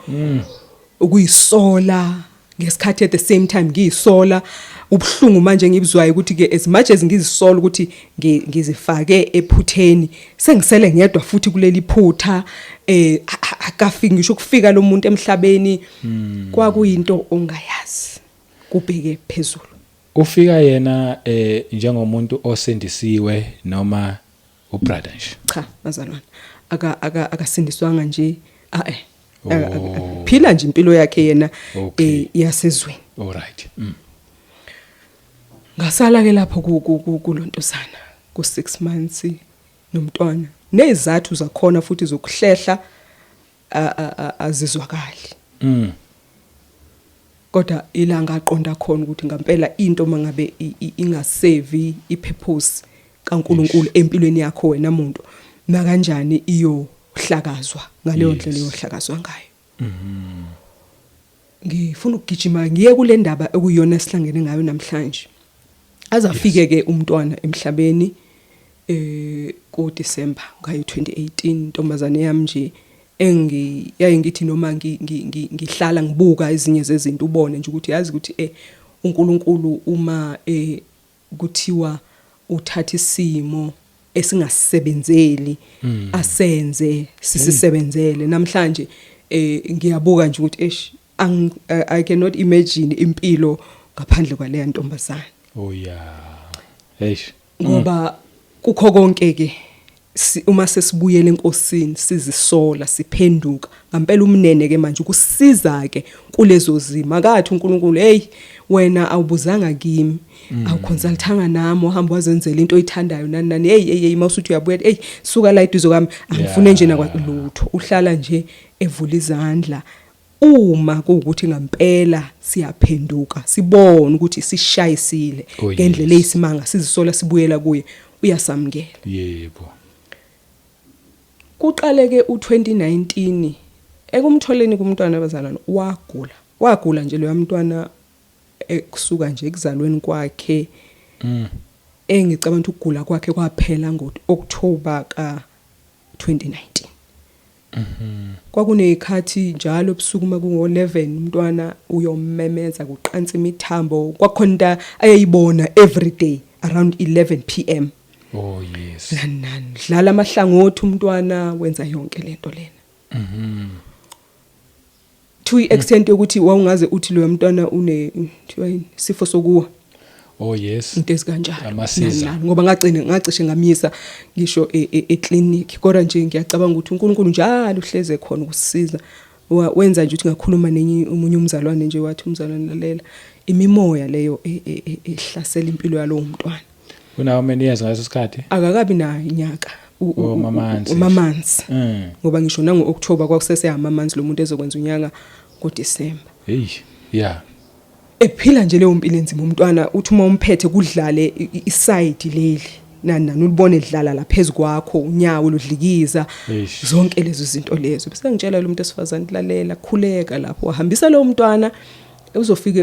ukuyisola ngesikhathi at the same time ngiyisola ubhlungu manje ngibizwayo ukuthi ke as much as ngizisola ukuthi ngizifake ephutheni sengisele ngedwa futhi kuleli phutha akafiki ngisho ukufika lo muntu emhlabeni kwakuyinto ongayazi kubheke phezulu. Ufika yena njengomuntu osendisiwe noma ubrother nje? Cha bazalwane akasindiswanga nje phila nje impilo yakhe yena yasezweni. All right. Ngasala ke lapho kulontosana ku 6 months nomntwana nezathu zakhona futhi zokuhlehla azizwakali. Kodwa ilanga aqonda khona ukuthi ngempela into mangabe ingasave ipurpose kaNkulunkulu empilweni yakho wena muntu na kanjani iyohlakazwa ngaleyo ndlela iyohlakazwa ngayo. Ngifuna ukugijima ngiye kule ndaba ekuyona sihlangene ngayo namhlanje. Azafike ke umntwana emhlabeni ku December ngayo 2018 intombazane yami nje ngithi noma ngihlala ngibuka ezinye zezinto ubone nje ukuthi yazi ukuthi uNkulunkulu uma kuthiwa uthatha isimo esingasebenzeli asenze sisebenzele namhlanje ngiyabuka nje ukuthi I cannot imagine impilo ngaphandle kwaleya ntombazane. Oh yeah. Ngoba kukho konke ke uma sesibuyele enkosini sizisola siphenduka ngempela umnene ke manje ukusiza ke kulezo zima akathi uNkulunkulu wena awubuzanga kimi awuconsultanga nami uhamba wazenzela into oyithandayo nani mawusuthi uyabuya suka la iduzo kwami angifune nje nakwalutho uhlala nje evula izandla uma kuukuthi ngempela siyaphenduka sibone ukuthi sishayisile ngendlela eyisimanga sizisola sibuyela kuye uyasamukela. Yebo. Kuqaleke u2019 ekumtholeni kumntwana abazalwane wagula nje lo mntwana kusuka nje ekuzalweni kwakhe engicabanga ukuthi ukugula kwakhe kwaphela ngo-October ka 2019. Kwakunezikhathi njalo ebusuku makungo-11 umntwana uyommemeza kuqansa imithambo kwakhona ayayibona every day around 11 PM. Oh yes. Nani dlala amahlangothi umntwana wenza yonke lento lena. To extent ukuthi wawungaze uthi lo mntwana sifo sokuwa. Oh yes. Into ezikanjalo. Ngoba ngacishe ngamisa ngisho eclinic kodwa nje ngiyacabanga ukuthi uNkulunkulu njalo uhleze khona ukusisiza wenza nje ukuthi ngakhuluma nenye umunye umzalwane nje wathi umzalwane lalela imimoya leyo ehlasela impilo yalo mntwana. Unawo many years ngaso sikhathi? Akakabi na inyaka. Mamanzi. Ngoba ngisho nango October kwakusese amamanzi lo muntu ezokwenza unyaka ngoDecember. Hey, yeah. Ephila nje leyo mpilo enzima umntwana uthi uma umphethe kudlale iside leli nani ulibone edlala la phezukwakho unyawo lodlikiza zonke lezo zinto lezo. Bese ngitshela lo muntu esifazane lalela khuleka lapho wahambisa lo mntwana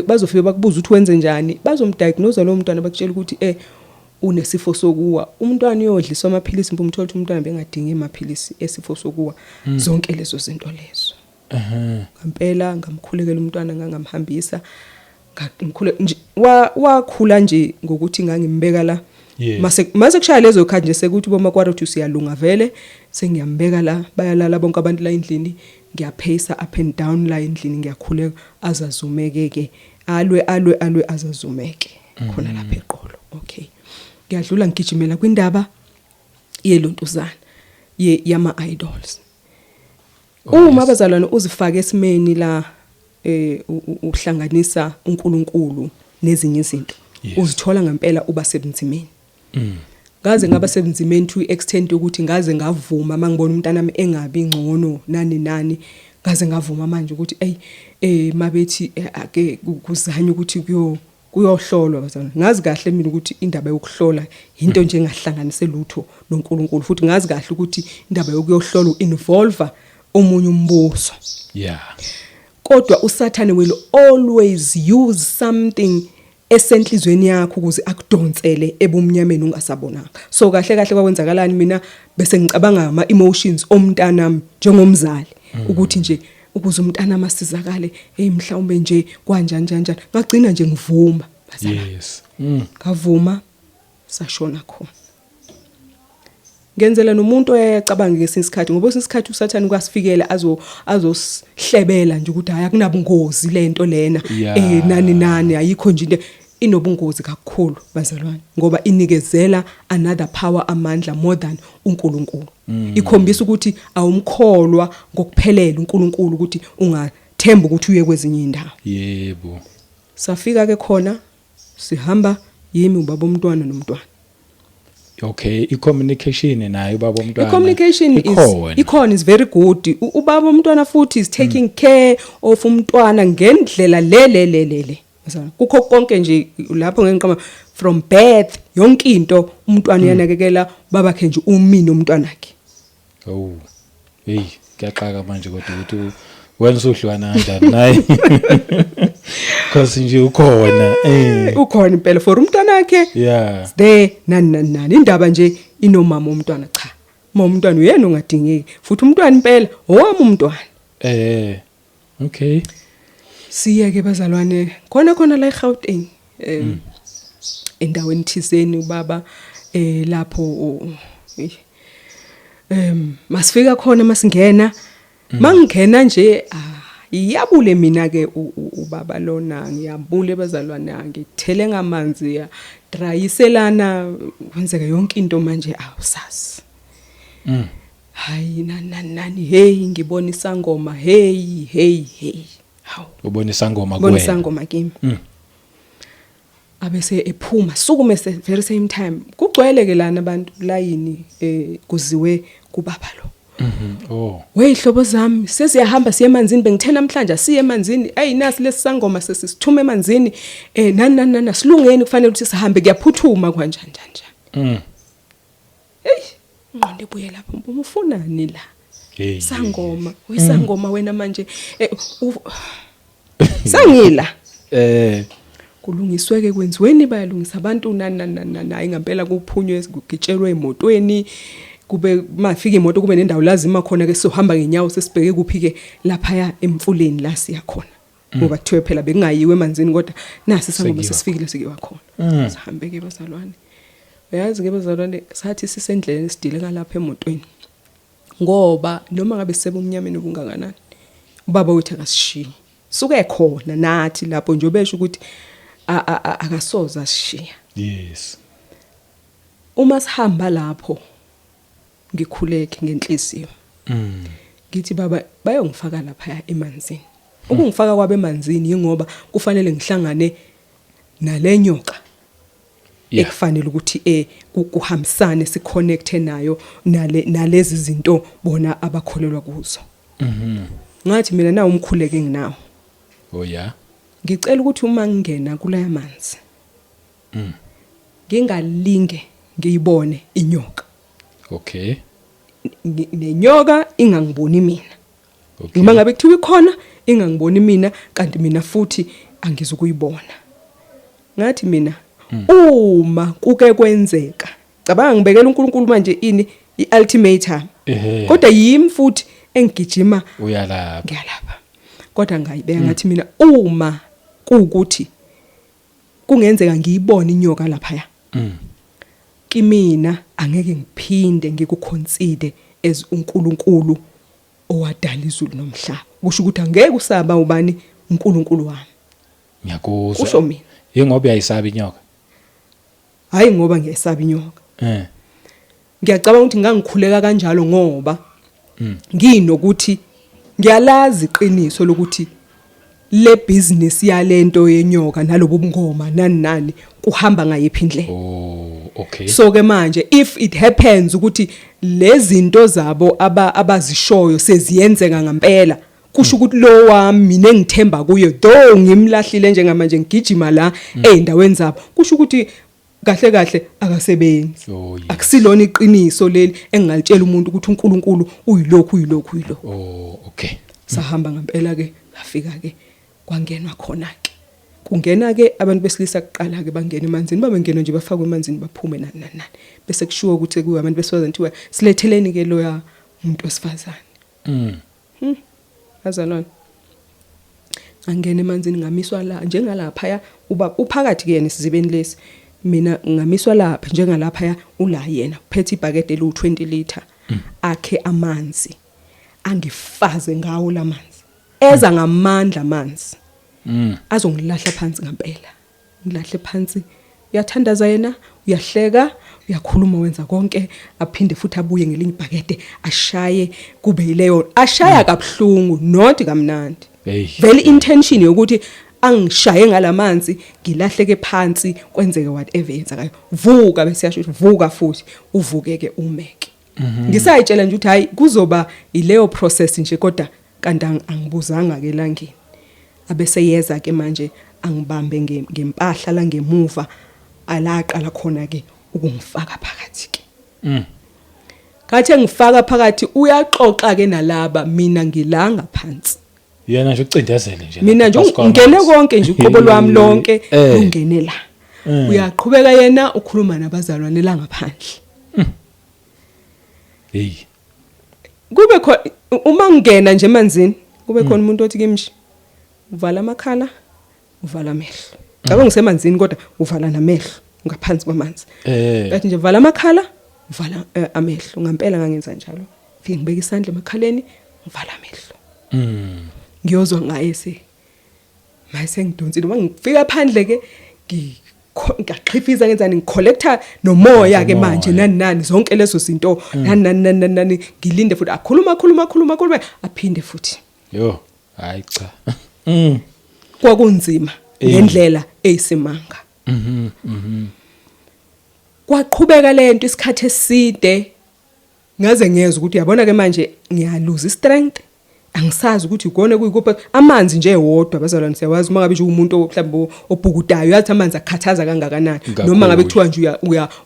bazofika bakubuza ukuthi wenze njani bazomdiagnose lo mntwana bakutshela ukuthi unesifo sokuwa umntwana uyodliswa amaphilisi umthola ukuthi umntwana bengadingi amaphilisi esifo sokuwa zonke lezo zinto lezo. Ngempela ngamkhulekela umntwana ngamhambisa ngimkhule nje wakhula nje ngokuthi ngangimbeka la mase kushaya lezo khathi nje sekuthi bomakwarothi siyalunga vele sengiyambeka la bayalala bonke abantu la endlini ngiyaphasa up and down la endlini ngiyakhuleka azazumeke alwe azazumeke khona lapha eqolo. Okay, ngiyadlula ngigijimela kwindaba yelontuzana yama idols. Uma abazalwane uzifaka esimeni la uhlanganisa uNkulunkulu nezinye izinto uzithola ngempela uba sebunzimeni. Ngaze ngaba sebunzimeni to extent ukuthi ngaze ngavuma mangibona umntanami engabi ngcono nani ngaze ngavuma manje ukuthi mabethi ake kuzanye ukuthi kuyohlolwa bazalwane. Ngazi kahle mina ukuthi indaba yokuhlola into nje engahlanganise lutho noNkulunkulu futhi ngazi kahle ukuthi indaba yokuyohlola involve omunye umbuso. Yeah. Kodwa uSathane will always use something esenhlizweni yakho ukuze akudonsele ebumnyameni ungasabonanga. So kahle kwakwenzakalani mina bese ngicabanga ama emotions omntanami njengomzali ukuthi nje ukuze umntanami asizakale mhlawumbe nje kanjani ngagcina nje ngivuma bazalwane. Yes. Ngavuma sashona khona. Ngenzela nomuntu oyacabanga ngesikhathi ngoba isikhathi uSathane kwasifikela azosihlebela nje ukuthi hayi akunabungozi lento lena nani ayikho nje into inobungozi kakhulu bazalwane ngoba inikezela another power amandla more than uNkulunkulu. Ikhombisa ukuthi awumkholwa ngokuphelela uNkulunkulu ukuthi ungathemba ukuthi uye kwezinye indawo. Yebo. Safika ke khona sihamba yimi ubaba omntwana nomntwana. Okay, i-communication nayo ubaba omntwana. I-communication is very good. Ubaba omntwana futhi is taking care of umntwana ngendlela lele. Kukho konke nje lapho ngenqama from birth yonke into umntwana uyanakekela babakhe nje umini umntwana wakhe. Oh. Hey, kuyaxaka manje kodwa ukuthi wenza uhlwana kanjani naye. Because nje ukhona ukhona impela for umntwana wakhe. Yeah. There nani indaba nje inomama umntwana cha. Mama umntwana uyena ongadingeki futhi umntwana impela owami umntwana. Okay. Siyeke bazalwane khona la eGauteng endaweni thizeni ubaba lapho masifika khona masingena mangena nje iyabule mina ke ubaba lona ngiyabule bazalwane ngithele ngamanzi ya drayiselana kwenzeka yonke into manje awusazi. Hayi nani hey ngibona isangoma hey hawu ubona isangoma kuwena ubona isangoma kimi abese ephuma sukume very same time kugcwele ke lana abantu layini kuziwe kubaba lo. Weyihlobo zami sesiyahamba siye emanzini bengithe namhlanje siye emanzini nasi lesisangoma sesisithume emanzini nani silungeni kufanele ukuthi sihambe kuyaphuthuma kanjani. Ngqonde buye lapho ufunani la sangoma uyisangoma wena manje sangila kulungiswe ke kwenziweni bayalungisa abantu nani ngempela kuphunywe kugitshelwe emotweni kube mafika imoto kube nendawo lazima khona ke sohamba ngenyawo sesibheke kuphi ke lapha ya emfuleni la siya khona ngoba kuthiwe phela bengayiwe emanzini kodwa nasi sangoma sesifikile sikiwa khona sihambe ke bazalwane. Uyazi ke bazalwane sathi sisendleleni sidileka lapha emotweni ngoba noma ngabe sebumnyameni obungakanani ubaba wethu akasishiya suke khona nathi lapho nje obesho ukuthi akasoza sishiya. Yes. Uma sihamba lapho ngikhuleke ngenhliziyo ngithi baba bayongifaka lapha emanzini. Ukungifaka kwabe emanzini ingoba kufanele ngihlangane nalenyoka ekufanele ukuthi kuhambisane siconnecte nayo nalezi zinto bona abakholelwa kuzo. Ngathi mina na umkhuleke nginawo. Oh yeah. Ngicela ukuthi uma ngingena kulaya manzi ngingalinge ngiyibone inyoka. Okay. Nenyoka ingangiboni mina. Okay. Uma ngabe kuthiwa ikhona ingangiboni mina kanti mina futhi angizukuyibona. Ngathi mina uma kuke kwenzeka cabanga ngibekela uNkulunkulu manje iultimatum. Kodwa yimi futhi engigijima uyalapha. Ngiyalapha. Kodwa ngayibeka ngathi mina uma kuukuthi kungenzeka ngiyibone inyoka lapha kimina angeke ngiphinde ngikukhonside as uNkulunkulu owadala izulu nomhlaba. Kusho ukuthi angeke usaba ubani uNkulunkulu wami. Ngiyakuzwa. Kusho mina. Ingoba uyayisaba inyoka. Hayi ngoba ngiyayisaba inyoka. Ngiyacabanga ukuthi ngangikhuleka kanjalo ngoba nginokuthi ngiyalazi iqiniso lokuthi le business yalento yenyoka nalobo bungoma nani kuhamba ngayiphi indlela. Oh, okay. So ke manje if it happens ukuthi lezinto zabo abazishoyo seziyenzeka ngempela kusho ukuthi lo wami mina engithemba kuye though ngimlahlile njengamanje ngigijima la eindaweni zabo kusho ukuthi kahle akasebenzi. Oh, yes. Akusilona iqiniso leli engingalitshela umuntu ukuthi uNkulunkulu uyilokhu. Oh, okay. Sahamba ngempela ke afika ke kwangenwa khona ke. Kungena ke abantu besilisa kuqala ke bangena emanzini babengena nje bafakwe emanzini baphume nani. Bese kushiwo ukuthi kuwe abantu besifazane thiwa siletheleni ke loya umuntu wesifazane. Azalwana. Angena emanzini ngamiswa la njengalapha uba uphakathi ke yena isizibeni lesi. Mina ngamiswa lapha njengalapha ula yena uphethe ibhakede lu-20 liter akhe amanzi angifaze ngawo lamanzi eza ngamandla amanzi azongilahla phansi ngempela ngilahle phansi uyathandaza yena uyahleka uyakhuluma wenza konke aphinde futhi abuye ngelinye ibhakede ashaye kube yileyo ashaya kabuhlungu not kamnandi vele intention yokuthi angishaye ngalamanzi ngilahleke phansi kwenzeke whatever yenzakayo vuka bese yasho vuka futhi uvukeke umeke. Ngisayitshela nje ukuthi hayi kuzoba ileyo process nje kodwa kanti angibuzanga ke langeni abese yeza ke manje angibambe ngempahla la ngemuva alaqala khona ke ukungifaka phakathi ke. Kathi ngifaka phakathi uyaxoxa ke nalaba mina ngilanga phansi. Yena nje ucindezele nje. Mina nje ngene konke nje uqobo lwami lonke ungene la. Uyaqhubeka yena ukhuluma nabazalwane la ngaphandle. Hey. Kube khona uma ngena nje emanzini kube khona umuntu othi kimshi uvala amakhala uvala amehlo. Ngabe ngisemanzini kodwa uvala namehlo ngaphansi kwamanzi. Bathi nje vala amakhala uvala amehlo ngempela ngangenza njalo. Fike ngibeka isandla emakhaleni ngivala amehlo. Ngiyozwa ngaye mayise ngidonsile uma ngifika phandle ke ngaxhifiza ngenzani ngicollector nomoya ke manje nani zonke lezo zinto nani ngilinde futhi akhuluma aphinde futhi yo hayi cha kwakunzima ngendlela eyisimanga kwaqhubeka lento isikhathi eside ngaze ngiyeza ukuthi uyabona ke manje ngiyaluza strength angisazi ukuthi ukone kuyikuphi amanzi nje wodwa bazalwane siyawazi uma ngabe nje umuntu mhlawumbe obhukudayo uyathi amanzi akhathaza kangakanani noma ngabe kuthiwa nje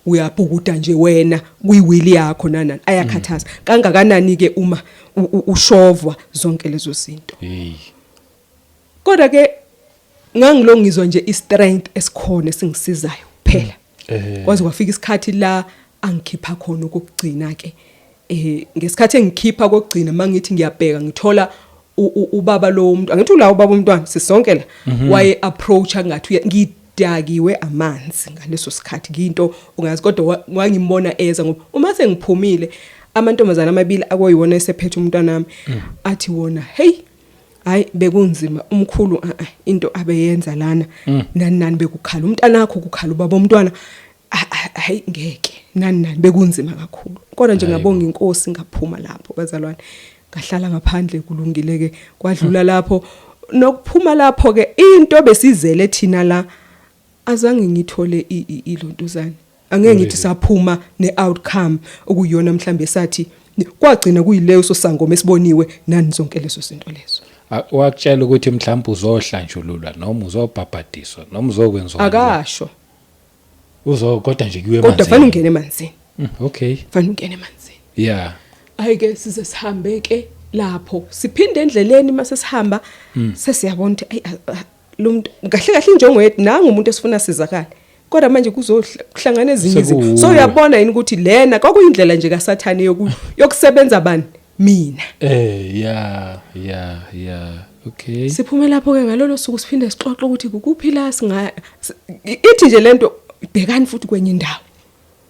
uyabhukuda nje wena kuyiwili yakho nani ayakhathaza kangakanani ke uma ushovwa zonke lezo zinto. Kodwa ke ngangilongizwa nje istrength esikhona esingisizayo phela kwaze kwafika isikhathi la angikhipha khona ukugcina ke ngesikhathi engikhipha kokugcina mangithi ngiyabheka ngithola ubaba lo umuntu angithi ula ubaba umntwana sisonke la waye approach ngathi ngidakiwe amanzi ngaleso sikhathi nginto ungazi kodwa wangibona eza ngoba uma sengiphumile amantombazana amabili akoyiwona esephethe umntwana nami athi wona hey hayi bekunzima umkhulu into abeyenza lana nani bekukhala umntana wakho kukhala ubaba umntwana hayi ngeke nani bekunzima kakhulu kodwa nje ngabonga inkosi ngaphuma lapho bazalwane ngahlala ngaphandle kulungile ke kwadlula lapho nokuphuma lapho ke into besizele thina la azange ngithole ilontuzane angeke ngithi saphuma neoutcome okuyona mhlambe sathi kwagcina kuyileyo sosangoma esiboniwe nani zonke lezo zinto lezo wakutshela ukuthi mhlawumbe uzohlanjululwa noma uzobhabhadiswa noma uzokwenzwa akasho kodwa nje kuyiwe emanzini kodwa fanele ungene emanzini okay fanele ungene emanzini yeah ayike size sihambe ke lapho siphinde endleleni mase sihamba sesiyabona ukuthi lo muntu kahle kahle injongo yethu nanga umuntu esifuna sizakala kodwa manje kuzohlangana ezinye izinto so uyabona yini ukuthi lena kwakuyindlela nje kaSathane yokusebenza bani mina yeah okay siphume lapho ke ngalolo suku siphinde sixoxe ukuthi kuphi la singa ithi nje lento ibhekani futhi kwenye indawo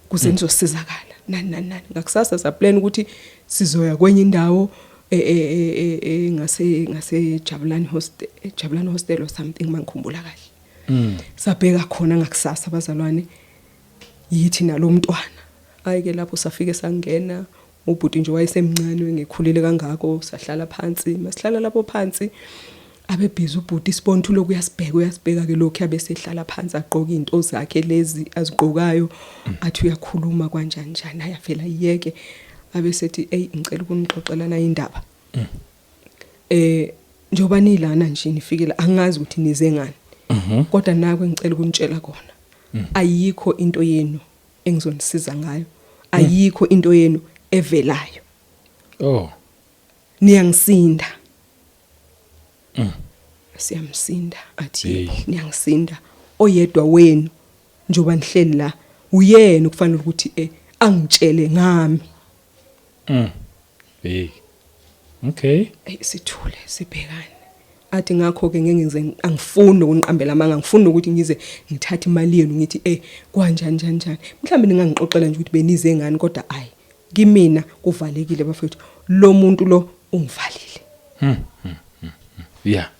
kuze nizosizakala nani ngakusasa saplan ukuthi sizoya kwenye indawo ngase Jabulani hostel or something mangikhumbula kahle sabheka khona ngakusasa bazalwane yithi nalo mntwana ayike lapho safike sangena ubhuti nje wayesemncane ngekhulile kangako sahlala phansi masihlala lapho phansi abe busy ubhuti isibonto uyasibheka ke lokho yabe sehlala phansi aqoka into zakhe lezi azigqokayo athi uyakhuluma kanjani ayavela iyeke abe sethi ngicela ukunixoxelana indaba njoba nilana nje nifikela angazi ukuthi nize ngani kodwa nakwe ngicela ukunitshela kona ayikho into yenu engizonisiza ngayo ayikho into yenu evelayo niyangisinda siyamsinda athi niyangisinda oyedwa wenu njoba nihleli la uyena ukufanele ukuthi angitshele ngami okay sithule sibhekane athi ngakho ke ngeke ngize angifuni ukuniqambela amanga ngifuni ukuthi ngize ngithathe imali yenu ngithi kanjani mhlambe ningangixoxela nje ukuthi benize ngani kodwa kimina kuvalekile bafethu lo muntu lo ungivalile yeah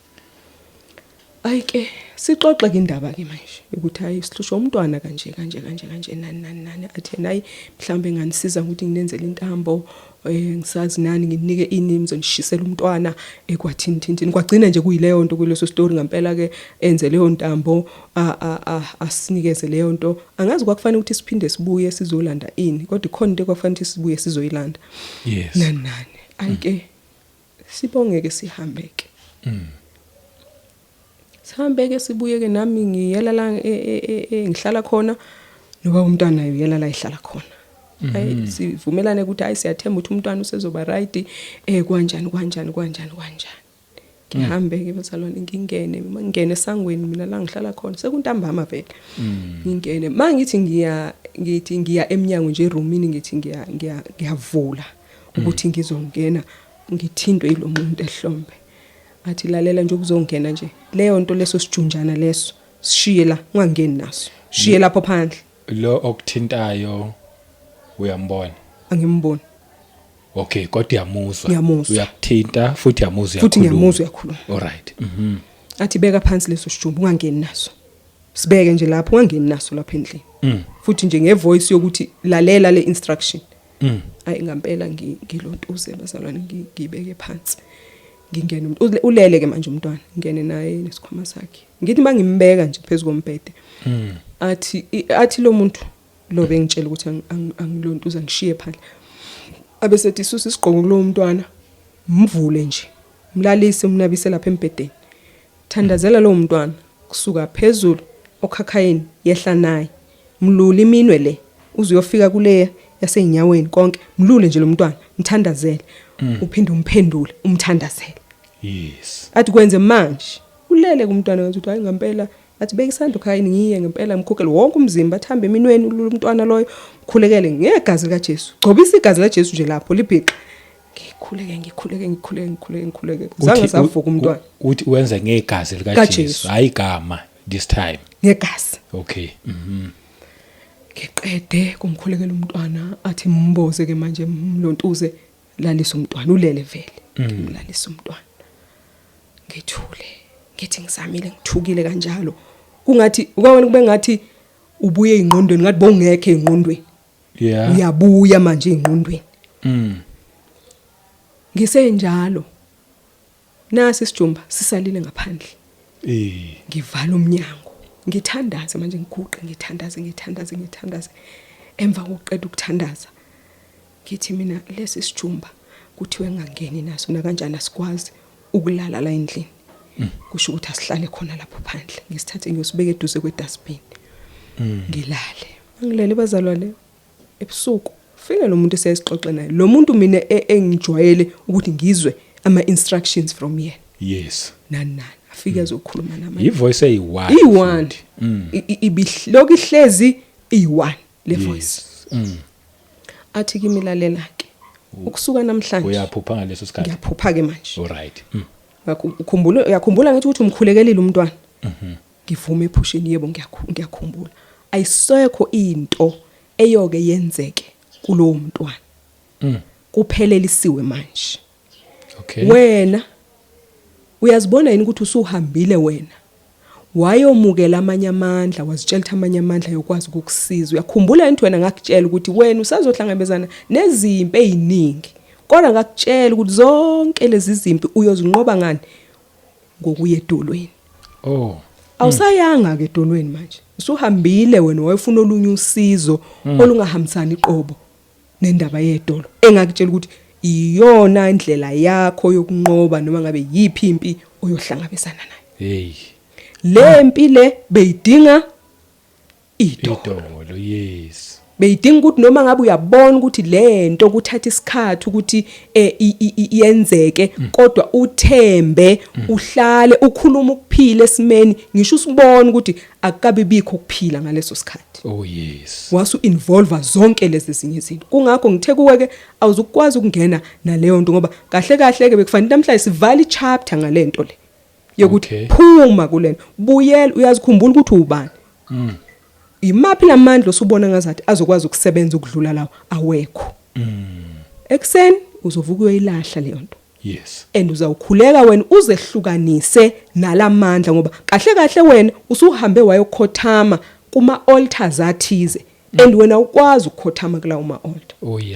ayike sixoxe ke indaba ke manje ukuthi sihlushwa umntwana kanje nani athi nayi mhlambe nganisiza ukuthi nginenzele intambo ngisazi nani nginike ini mzonishisela umntwana ekwathini kwagcina nje kuyileyo nto kuleso story ngempela ke enze leyo ntambo asinikeze leyo nto angazi kwakufanele ukuthi siphinde sibuye sizolanda ini kodwa ikhona into kwakufanele ukuthi sibuye sizoyilanda yes nani ayike sibongeke sihambeke sihambeke sibuye ke nami ngiyela la ngihlala khona noba umntwana uyela la ihlala khona sivumelane ukuthi siyathemba ukuthi umntwana usezoba right kanjani ngihambe ke bazalwane ngingene esangweni mina la ngihlala khona sekuntambama vele ngingene mangithi ngiya eminyango nje eroomini ngithi ngiyavula ukuthi ngizongena ngithindwe yilo muntu ehlombe athi lalela nje ukuzongena nje leyo nto leso sijunjana leso sishiye la ungangeni naso shiye lapho phandle lo okuthintayo uyambona angimboni okay kodwa uyamuzwa uyakuthinta futhi ngiyamuzwa uyakhuluma alright athi beka phansi leso sijumbu ungangeni naso sibeke nje lapho ungangeni naso lapha endlini futhi nje ngevoice yokuthi lalela le instruction ngempela ngilontuze bazalwane ngibeke phansi ngingena ulele ke manje umntwana ngene naye nesikhwama sakhe ngithi mangimbeka nje phezulu kombhede athi lo muntu lo bengitshela ukuthi angilontuza ngishiye phandle abesethi isusa isigqoko lo mntwana mvule nje mlalise umnabise lapha embhedeni thandazela lo mntwana kusuka phezulu okhakhayeni yehla naye mlula iminwe le uzuyofika kuleya yasenyaweni konke mlule nje lo mntwana mthandazele uphinde umphendule umthandazele yes athi kwenze manje ulele kumntwana wathi hayi ngempela athi beka isandla khayini ngiye ngempela mkhukhele wonke umzimba athambe eminweni lo mntwana loyo mkhulekele ngegazi lika Jesu gcobisa igazi la Jesu nje lapho libhiqa ngikhuleke zange savuka umntwana uthi wenza ngegazi lika Jesu hayi igama this time ngegazi okay ngiqede kumkhulekela umntwana athi mboze ke manje mlontuze lalisa umntwana ulele vele lalisa umntwana ngithule ngithi ngizamile ngithukile kanjalo kungathi ukubona kube ngathi ubuye ingqondweni ngathi bongekho engqondweni yeah uyabuya manje engqondweni Ngisenjalo nasi isijumba sisalile ngaphandle. Ngivala umnyango, ngithandaze manje ngiguqe ngithandaze. Emva kokuqeda ukuthandaza ngithi mina lesi sijumba kuthiwe ngangeni naso na kanjani asikwazi ukulala la endlini. Kusho ukuthi asihlale khona lapho phandle. Ngisithathe ngiyosibeka eduze kwedustbin. Ngilale. Angilele bazalwane ebusuku. Fike lo muntu esesixoxe naye. Lo muntu mina engijwayele ukuthi ngizwe ama instructions from yena. Yes. Nani. Afike ezokhuluma nami. Ivoice eyi1. I1. Ibihloki ihlezi i1 le voice. Athi kimi lalela ke. Ukusuka namhlanje. Uyaphupha ngaleso sikhathi. Ngiyaphupha ke manje. Alright. Uyakhumbula ngathi uthi umkhulekelile umntwana. Ngivume ephusheni yebo ngiyakhumbula. Ayisekho into eyoke yenzeke kulowo mntwana. Kuphelelisiwe manje. Okay. Wena uyazibona yini ukuthi usuhambile wena? Wayomukela amanye amandla, wazitshela ukuthi amanye amandla yokwazi ukukusiza. Uyakhumbula into wena ngakutshela ukuthi wena usazohlangabezana nezimpi eziningi. Kodwa ngakutshela ukuthi zonke lezi zimpi uyozinqoba ngani? Ngokuya edolweni. Awusayanga ke edolweni manje. Usuhambile wena wayefuna olunye usizo olungahambisani iqobo nendaba yedolo. Engakutshela ukuthi iyona indlela yakho yokunqoba noma ngabe yiphi impi oyohlangabezana nayo. Le mpi le beyidinga idolo. Yes. Beyidinga ukuthi noma ngabe uyabona ukuthi lento kuthatha isikhathi ukuthi iyenzeke kodwa uthembe uhlale ukhuluma ukuphila esimeni ngisho usibona ukuthi akukabe bikho ukuphila ngaleso sikhathi. Yes. Wasu involve zonke lezi zinye izinto. Kungakho ngithe kuwe ke awuzukwazi ukungena naleyo nto ngoba kahle ke bekufanele namhlanje sivale ichapter ngalento le yokuthi phuma kulento buyela uyazikhumbula ukuthi ubani. Imaphi lamandla osubona ngazathi azokwazi ukusebenza ukudlula lawo awekho. Ekseni uzovuka uyoyilahla leyo nto. Yes. And uzawukhuleka wena uzehlukanise nalamandla ngoba kahle wena usuhambe wayokhothama kuma altars athize and wena ukwazi ukukhothama kulawo ma altar.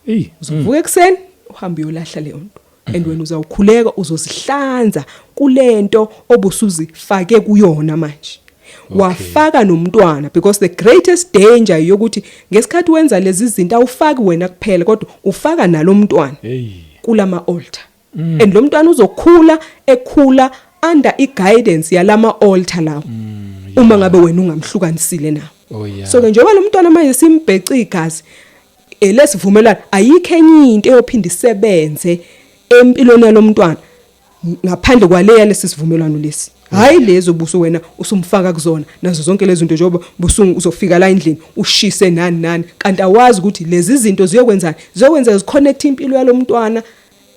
Yeah. Uzovuka ekseni uhambe uyolahla leyo nto. And wena uzawukhuleka uzozihlanza kulento obusuzifake kuyona manje. Wafaka nomntwana because the greatest danger yokuthi ngesikhathi wenza lezi zinto awufaki wena kuphela kodwa ufaka nalo mntwana kulama altar. And lo mntwana uzokhula ekhula under i-guidance yalama altar lawo. Uma ngabe wena ungamhlukanisile nawo. So ke njengoba lo mntwana manje simbhece igazi lesivumelwano ayikho enye into eyophinda isebenze empilweni yalo mntwana ngaphandle kwaleya lesisivumelwano lesi. Hayi lezo buso wena usumfaka kuzona nazo zonke lezi zinto njengoba busungu uzofika la endlini ushise nani kanti awazi ukuthi lezi zinto ziyokwenza ziconnect impilo yalo mntwana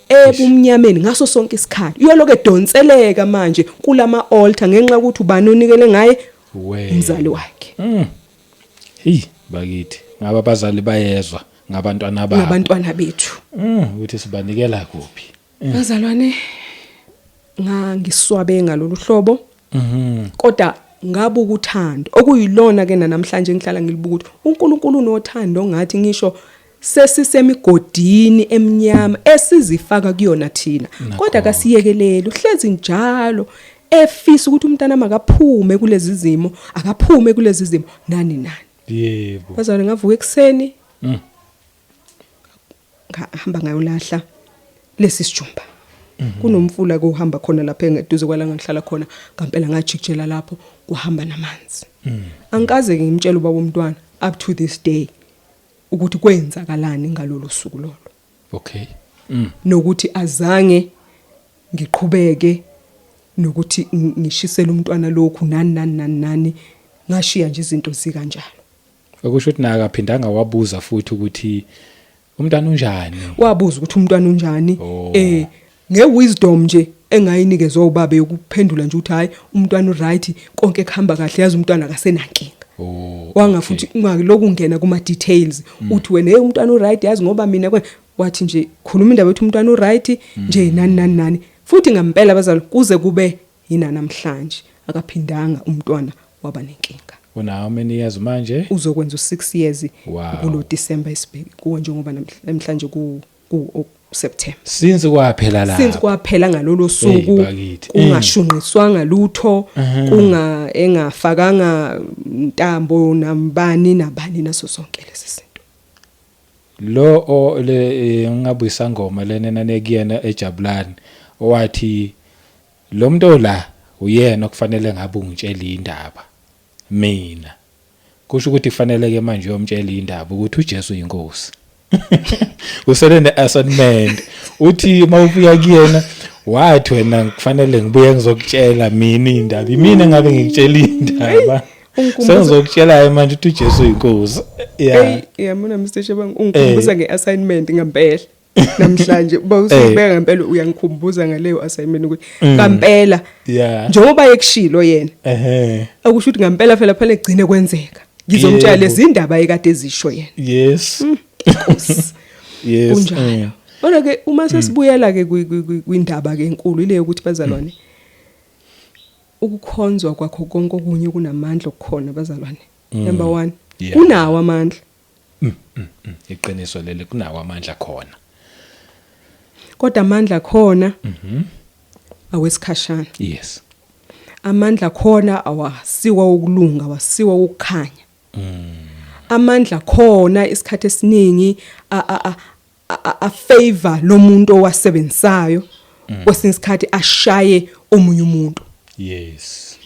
ebumnyameni ngaso sonke isikhathi. Uyoloke edonseleka manje kulama altar ngenxa ukuthi ubani onikele ngaye umzali wakhe. Bakithi ngaba bazali bayezwa ngabantwana bethu. Ukuthi sibanikela kuphi? Bazalwane ngiswabe ngalolu hlobo. Kodwa ngabuka uthando okuyilona ke namhlanje ngihlala ngilibuka ukuthi uNkulunkulu unothando ngathi ngisho sesisemigodini eminyama esizifaka kuyona thina kodwa kasiyekelele uhlezi njalo efisa ukuthi umntana makaphume kulezi zimo akaphume kulezi zimo nani. Yebo. Bazalwane ngavuka ekseni ngahamba ngayolahla lesi sijumba. Kunomfula kohamba khona lapha engeduze kwala ngihlala khona ngempela ngajikjela lapho kuhamba namanzi. Angikaze ngimtshela ubaba umntwana up to this day ukuthi kwenzakalani ngalolu suku lolo. Okay. Nokuthi azange ngiqhubeke nokuthi ngishisele umntwana lokhu nani ngashiya nje izinto zikanjalo. Okusho ukuthi naye akaphindanga wabuza futhi ukuthi umntwana unjani. Wabuza ukuthi umntwana unjani ngewisdom nje engayinikezwe ubaba yokuphendula nje ukuthi hayi umntwana uright konke kuhamba kahle yazi umntwana akasenankinga. Wanga futhi ungakiloku ungena kuma details uthi wena umntwana uright yazi ngoba mina wathi nje khuluma indaba ethi umntwana uright nje nani futhi ngempela bazali kuze kube yina namhlanje akaphindanga umntwana waba nenkinga. Una how many years manje? Uzokwenza u6 years kulo December isibheki kuwe njengoba namhlanje ku September. Since kwaphela ngalolo suku kungashunqiswanga lutho, engafakanga ntambo nambani naso sonke lesi sinto. Lo ngabuyisa ngoma lena nekuyena eJabulani owathi lo muntu la uyena okufanele ngabe ungitshela indaba mina. Kusho ukuthi kufanele ke manje uyomtshela indaba ukuthi uJesu uyinkosi. Usele ne-assignment uthi mawufika kuyena wathi wena kufanele ngibuye ngizokutshela mina indaba mina ngabe ngikutshela indaba sengizokutshela manje ukuthi uJesu uyinkosi. Yabona Mr. Shabangu ungikhumbuza ngeassignment ngempela namhlanje bawusibeka ngempela uyangikhumbuza ngaleyo assignment ukuthi ngempela njengoba yekushilo yena akusho ukuthi ngempela phela phela egcine kwenzeka ngizomtshela lezi indaba ekade ezisho yena. Yes. Kunjalo. Kodwa ke uma sesibuyela ke kwindaba ke enkulu ile ukuthi bazalwane ukukhonzwa kwakho konke okunye kunamandla okukhona bazalwane. Number 1 kunawo amandla. Iqiniso lele kunawo amandla khona. Kodwa amandla khona awesikhashana. Yes. Amandla khona awasiwa ukulunga, wasiwa ukukhanya. Amandla khona isikhathi esiningi a favor lo muntu owasebenzayo kwesinye isikhathi ashaye omunye umuntu. Yes.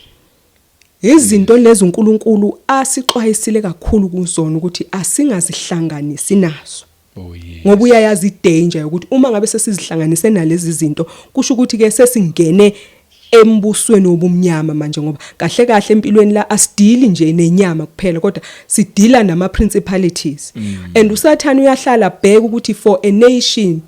Izinto lezi uNkulunkulu asixwayisile kakhulu kuzona ukuthi asingazihlanganisi nazo. Oh yes. Ngoba uyayazi idanger ukuthi uma ngabe sesizihlanganise nalezi zinto kusho ukuthi ke sesingene embusweni wobumnyama manje ngoba kahle kahle empilweni la asidili nje nenyama kuphela kodwa sidila nama principalities. And usathana uyahlala bheka ukuthi for a nation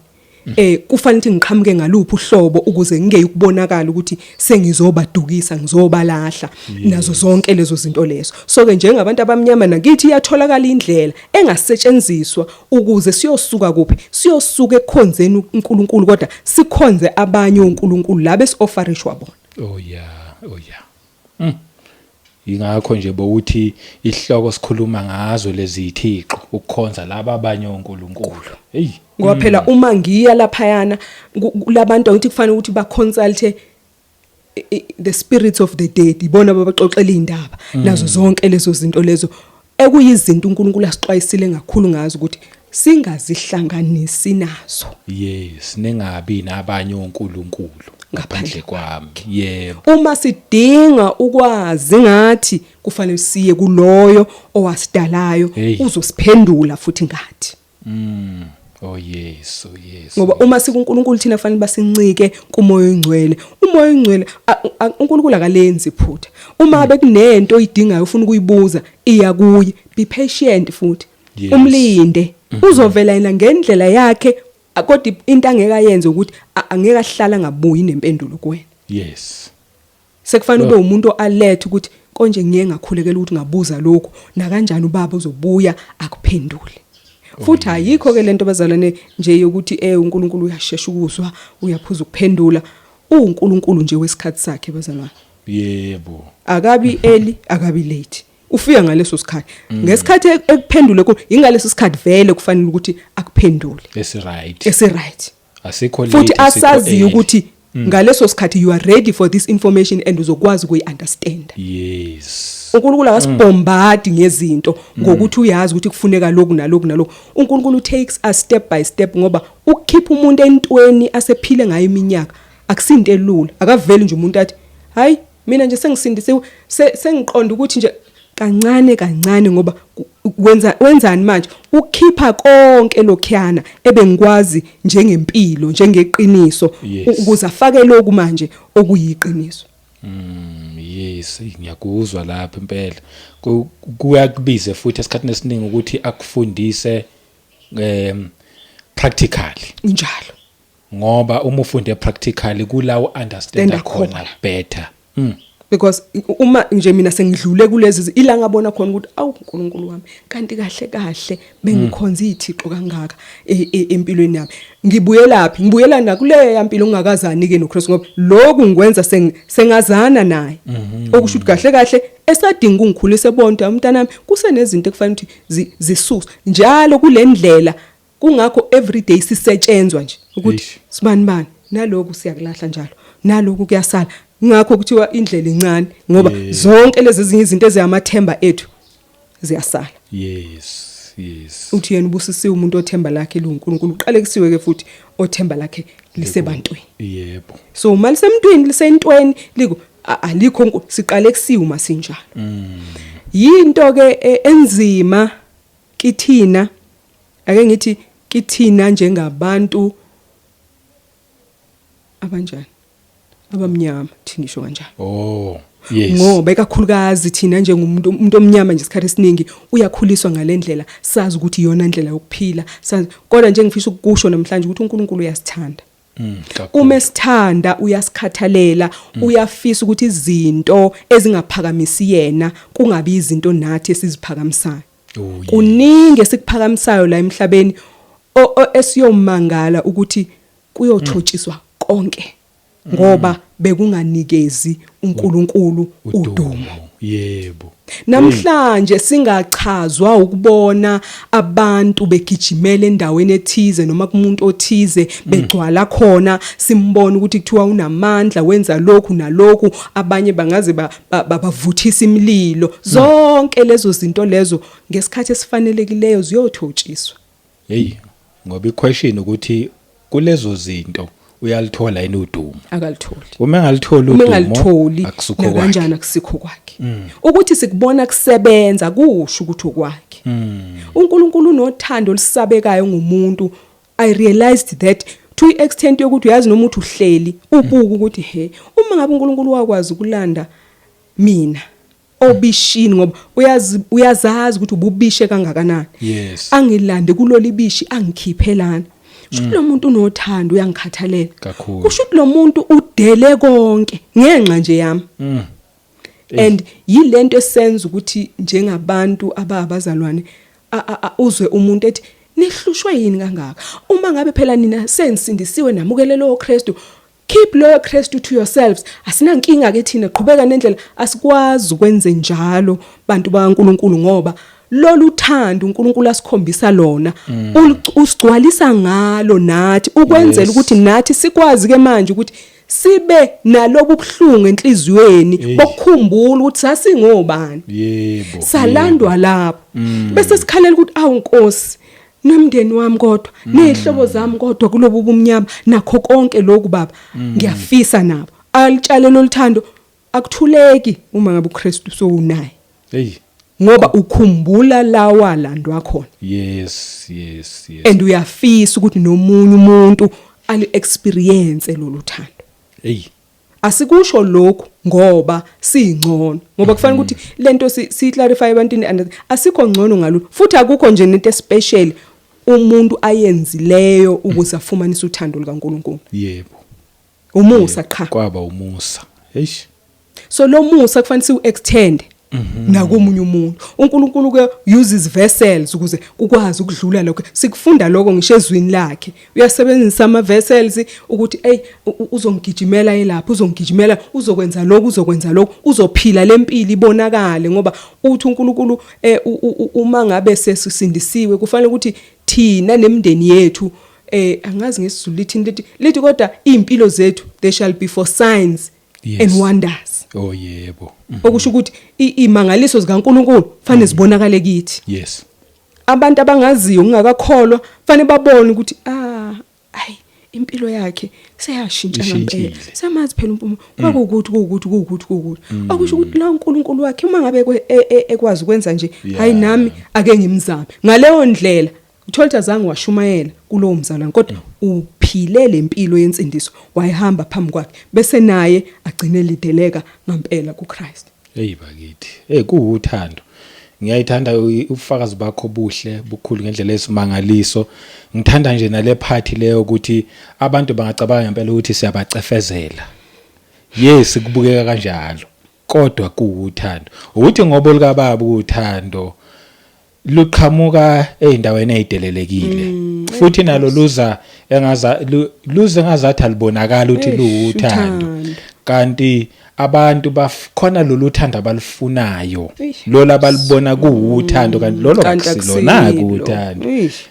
kufanele ukuthi ngiqhamuke ngaluphi uhlobo ukuze ngeke ukubonakala ukuthi sengizobadukisa ngizobalahla nazo zonke lezo zinto lezo. So ke njengabantu abamnyama nakithi iyatholakala indlela engasetshenziswa ukuze siyosuka kuphi siyosuka ekukhonzeni uNkulunkulu kodwa sikhonze abanye uNkulunkulu labe siofferishwa bona. Oh yeah. Ingakho nje bokuthi ihloko sikhuluma ngazo lezi ithixo ukukhonza laba abanye uNkulunkulu. Hey. Ngoba phela uma ngiya lapha yana labantu ngithi kufanele ukuthi ba consult the spirits of the dead ibona babaxoxela indaba nazo zonke lezo zinto lezo ekuyizinto uNkulunkulu asixwayisile ngakhulu ngazo ukuthi singazihlanganisi nazo. Yes, ningabi nabanye uNkulunkulu ngaphandle kwami. Yebo. Uma sidinga ukwazi ngathi kufanele siye kuloyo owasidalayo uzosiphendula futhi ngathi. Oh yes. Ngoba uma sikuNkulunkulu thina kufanele basincike kumoya oyingcwele. Umoya oyingcwele uNkulunkulu akalenzi iphutha. Uma bekunento oyidingayo ufuna ukuyibuza iya kuye. Be patient futhi. Umlinde. Uzovela yena ngendlela yakhe kodwa into angeke ayenze ukuthi angeke ahlala ngabuyi nempendulo kuwena. Yes. Sekufanele ube umuntu alert ukuthi konje ngeke ngakhulekela ukuthi ngabuza lokho na kanjani ubaba uzobuya akuphendule. Futhi ayikho ke lento bazalwane nje yokuthi uNkulunkulu uyashesha ukuzwa uyaphuza ukuphendula uNkulunkulu nje wesikhathi sakhe bazalwane. Yebo. Akabi early akabi late. Ufika ngaleso sikhathi. Ngesikhathi ekuphendule ko ingaleso sikhathi vele kufanele ukuthi akuphendule. Esi right. Asikho late. Futhi asazi ukuthi ngaleso sikhathi you are ready for this information and uzokwazi ukuyiunderstand. Yes. uNkulunkulu akasibombadi ngezinto ngokuthi uyazi ukuthi kufuneka lokhu nalokhu nalokhu. uNkulunkulu takes us step by step ngoba ukukhipha umuntu entweni asephile ngayo iminyaka akusinto elula. Akaveli nje umuntu athi hayi mina nje sengisindisiwe sengiqonda ukuthi nje kancane ngoba wenzani manje ukukhipha konke lokhuyana ebengikwazi njengempilo njengeqiniso ukuze afake lokhu manje okuyiqiniso. Yes, ngiyakuzwa lapha impela. Kuyakubize futhi esikhathini esiningi ukuthi akufundise practically. Njalo. Ngoba uma ufunde practically kulawo understand khona better. Because uma nje mina sengidlule kulezi ila ngabona khona ukuthi awu uNkulunkulu wami kanti kahle bengikhonza izithixo kangaka empilweni yami. Ngibuyela na kule yampilo ongakazani ke noKristu ngoba lokhu ngikwenza sengazana naye. Okusho ukuthi kahle esadinga ungikhulise bonke umntanami kusenezinto ekufanele ukuthi zisuswe njalo kule ndlela kungakho everyday sisetshenzwa nje ukuthi sibani naloku siyakulahla njalo naloku kuyasala ngakho kuthiwa indlela encane ngoba zonke lezi ezinye izinto eziyamathemba ethu ziyasala. Yes. Uthi yena ubusisiwe umuntu othemba lakhe luNkulunkulu uqalekisiwe ke futhi othemba lakhe lisebantwini. Yebo. So mali semntwini lisentweni liko alikho siqalekisiwe masinjalo. Yinto ke enzima kithina ake ngithi kithina njengabantu abanjani abamnyama thingisho kanjalo. Yes. Ngoba ekakhulukazi thina njengomuntu omnyama nje isikhathi esiningi uyakhuliswa ngalendlela sazi ukuthi iyona indlela yokuphila sazi kodwa nje ngifisa ukukusho namhlanje ukuthi uNkulunkulu uyasithanda. Uma esithanda uyasikhathalela uyafisa ukuthi izinto ezingaphakamisi yena kungabi izinto nathi esiziphakamisayo. Kuningi esikuphakamisayo la emhlabeni esiyomangala ukuthi kuyothotshiswa konke ngoba bekunganikezi uNkulunkulu udumo. Yebo. Namhlanje singachazwa ukubona abantu begijimela endaweni ethize noma kumuntu othize begcwala khona simbona ukuthi kuthiwa unamandla wenza lokhu nalokhu abanye bangaze bavuthisa imililo zonke lezo zinto lezo ngesikhathi esifanelekileyo ziyothotshiswa. Ngoba iquestion ukuthi kulezo zinto uyalithola yini udumo? Akalitholi. Uma engalitholi udumo akusukho kanjani akusikho kwakhe. Ukuthi sikubona kusebenza kusho ukuthi okwakhe. uNkulunkulu unothando lisabekayo ngomuntu. I realized that to extent yokuthi uyazi noma uthi uhleli ubuka ukuthi uma ngabe uNkulunkulu wakwazi ukulanda mina obishini ngoba uyazazi ukuthi ububishe kangakanani. Angilande kulolu bishi angikhiphelana. Kusho lo muntu unothando uyangikhathalela. Kusho lo muntu udele konke ngenxa nje yami. And yilento esenza ukuthi njengabantu abazalwane uzwe umuntu ethi nihlushwe yini kangaka uma ngabe phela nina sensindisiwe namukelelo oKristu keep lo Kristu to yourselves. Asinankinga ke thina qhubeka nendlela asikwazi ukwenze njalo bantu bakaNkulunkulu ngoba lolu thando uNkulunkulu asikhombisa lona usigcwalisa ngalo nathi ukwenzela ukuthi nathi sikwazi ke manje ukuthi sibe nalobu buhlungu enhliziyweni bokukhumbula ukuthi sasingobani. Salandwa lapho bese sikhalela ukuthi awu Nkosi nomndeni wami kodwa nezihlobo zami kodwa kulobu bumnyama nakho konke lokhu baba ngiyafisa nabo alitshale loluthando akuthuleki uma ngabe uKristu sowunaye ngoba ukhumbula lawa landwa khona. Yes. And uyafisa ukuthi nomunye umuntu ali experience lolu thando. Asikusho lokho ngoba singcono ngoba kufanele ukuthi lento si clarify ebantwini and asikho ngcono ngalo futhi akukho nje into special umuntu ayenzileyo ukuze afumanise uthando likaNkulunkulu. Umusa cha kwaba umusa. So lo musa kufanele si extend nakomunye umuntu. uNkulunkulu ke uses vessels ukuze ukwazi ukudlula lokho. Sikufunda lokho ngisho ezwini lakhe. Uyasebenzisa ama vessels ukuthi uzongigijimela elapha, uzongigijimela, uzokwenza lokho, uzophila lempilo ibonakale ngoba uthi uNkulunkulu uma ngabe sesisindisiwe kufanele ukuthi thina nemndeni yethu angazi ngesizulu lithi kodwa impilo zethu they shall be for signs and wonders. Yebo. Okusho ukuthi imangaliso zikaNkulunkulu fanele zibonakale kithi. Abantu abangaziyo ngingakakholwa fanele babone ukuthi impilo yakhe seyashintsha ngempela. Samazi phela kwakukuthi okusho ukuthi la uNkulunkulu wakhe uma ngabe ekwazi ukwenza nje hayi nami ake ngimzame. Ngaleyo ndlela utholta azange washumayela kulowo mzalwane kodwa uphile lempilo yensindiso wayihamba phambi kwakhe bese naye agcine lideleka ngempela kuKristu. Bakithi kuuthando ngiyayithanda ubufakazi bakho buhle bukhulu ngendlela esimangaliso. Ngithanda nje nale party leyo ukuthi abantu bangacabanga ngempela ukuthi siyabacefezela. Kubukeka kanjalo kodwa kuuthando ukuthi ngoba lika baba uthando luqhamuka eindaweni ezidelelekile futhi nalo luza engazathi alibonakala ukuthi luuthando kanti abantu bakhona lolu thando abalifunayo lola balibona kuuthando kanti lolo akusilona kuuthando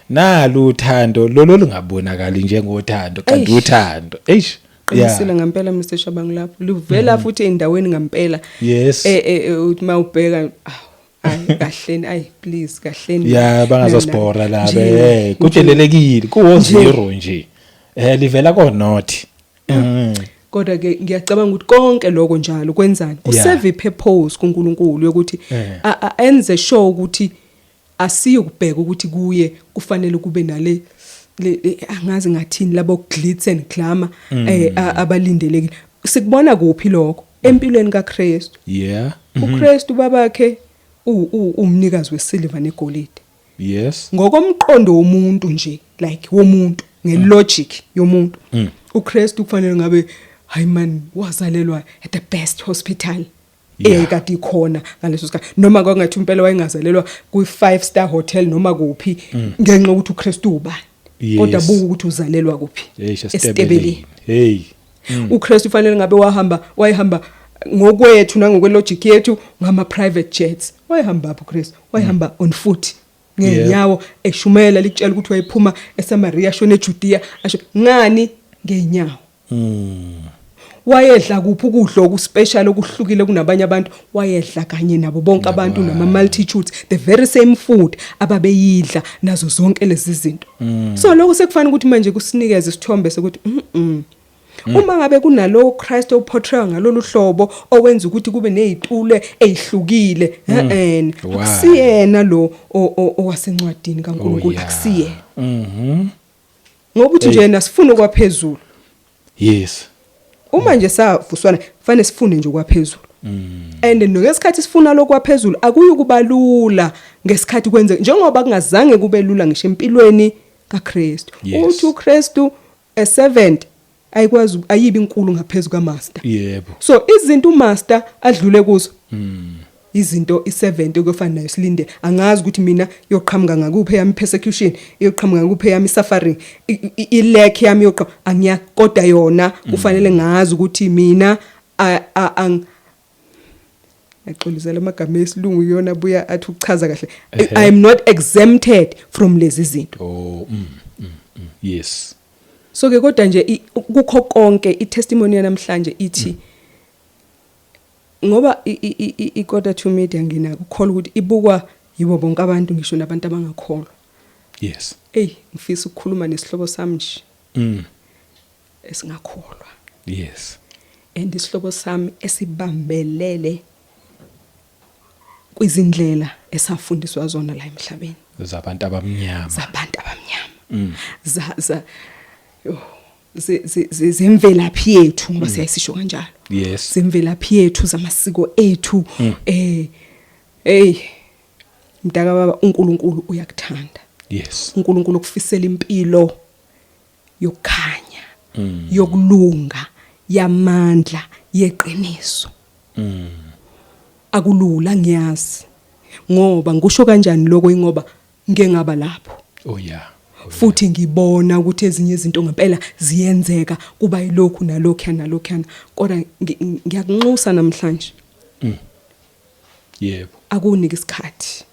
nalo uthando lolo lungabonakali njengothando kanti uthando qinisile ngempela Mr Shabangu lapho livela futhi endaweni ngempela uthi mawubheka kahleni please kahleni bangazosibhora laba kutshelelekile ku zero nje livela ko not kodwa ke ngiyacabanga ukuthi konke lokho njalo kwenzani userve purpose kuNkulunkulu yokuthi enze sure ukuthi asiyokubheka ukuthi kuye kufanele kube nale angazi ngathini labo glitz and glamour abalindelekile sikubona kuphi lokho empilweni kaKristu uKristu babakhe umnikazi wesilver negolide ngokomqondo womuntu nje like womuntu ngelogic yomuntu uKristu kufanele ngabe hayi man wazalelwa at the best hospital ekade ikhona ngaleso sikhathi noma kwangathi impela wayengazalelwa kwi5-star hotel noma kuphi ngenxa ukuthi uKristu ubani kodwa buku ukuthi uzalelwa kuphi esitebeleni uKristu kufanele ngabe wayehamba ngokwethu nangokwelogic yethu ngama private jets wayehamba apho uKristu wayehamba on foot ngenyawo eshumela likutshela ukuthi wayephuma eSamaria shone eJudea asho ngani ngenyawo wayedla kuphi ukudlo okuspecial okuhlukile kunabanye abantu wayedla kanye nabo bonke abantu nama multitudes the very same food ababeyidla nazo zonke lezi zinto so lokho sekufanele ukuthi manje kusinikeze isithombe sokuthi uma ngabe kunalo Christ oportray ngalolu hlobo owenza ukuthi kube nezitule ezihlukile akusiyena lo owasencwadini kaNkulunkulu akusiyena ngoba uthi nje nasifuna okwaphezulu uma nje savuswana kufanele sifune nje okwaphezulu and ngesikhathi sifuna lokwaphezulu akuyi kubalula ngesikhathi kwenze njengoba kungazange kube lula ngisho empilweni kaKristu uthi uKristu a servant ayikwazi ayibi inkulu ngaphezulu kaMaster so izinto uMaster adlule kuzo izinto i7 okufana nayo silinde angazi ukuthi mina yoqhamuka ngakuphi yami persecution yoqhamuka ngakuphi yami suffering ilek yami yoqhamuka angiyakoda yona kufanele ngazi ukuthi mina axolizela amagama esilungu yona buya athi ukuchaza kahle I am not exempted from lezi zinto so ke kodwa nje kukho konke itestimony yanamhlanje ithi ngoba iKota 2 Media ngina ukukholwa ukuthi ibukwa yibo bonke abantu ngisho nabantu abangakholwa ngifisa ukukhuluma nesihlobo sami nje esingakholwa and isihlobo sami esibambelele kwizindlela esafundiswa zona la emhlabeni zabantu abamnyama zemvelaphi yethu ngoba siyayisisho kanjalo zemvelaphi yethu zamasiko ethu mdaka baba uNkulunkulu uyakuthanda uNkulunkulu ukufisela impilo yokukhanya yokulunga yamandla yeqiniso akulula ngiyazi ngoba ngisho kanjani lokho ingoba ngeke ngaba lapho futhi ngibona ukuthi ezinye izinto ngempela ziyenzeka kuba yilokhu nalokhana kodwa ngiyakunxusa namhlanje akunika isikhathi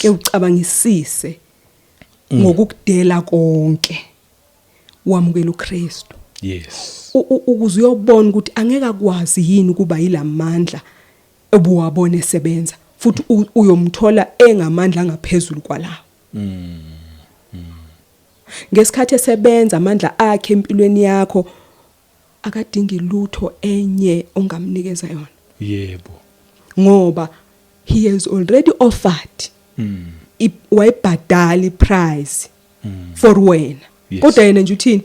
ke ucabangisise ngokukudela konke wamukela uKristu ukuze uyobona ukuthi angeke akwazi yini kuba yilamandla obuwabona esebenza futhi uyomthola engamandla angaphezulu kwalawo ngesikhathi esebenza amandla akhe empilweni yakho akadingi lutho enye ongamnikeza yona ngoba he has already offered wayibhadala iprice for wena kodwa yena nje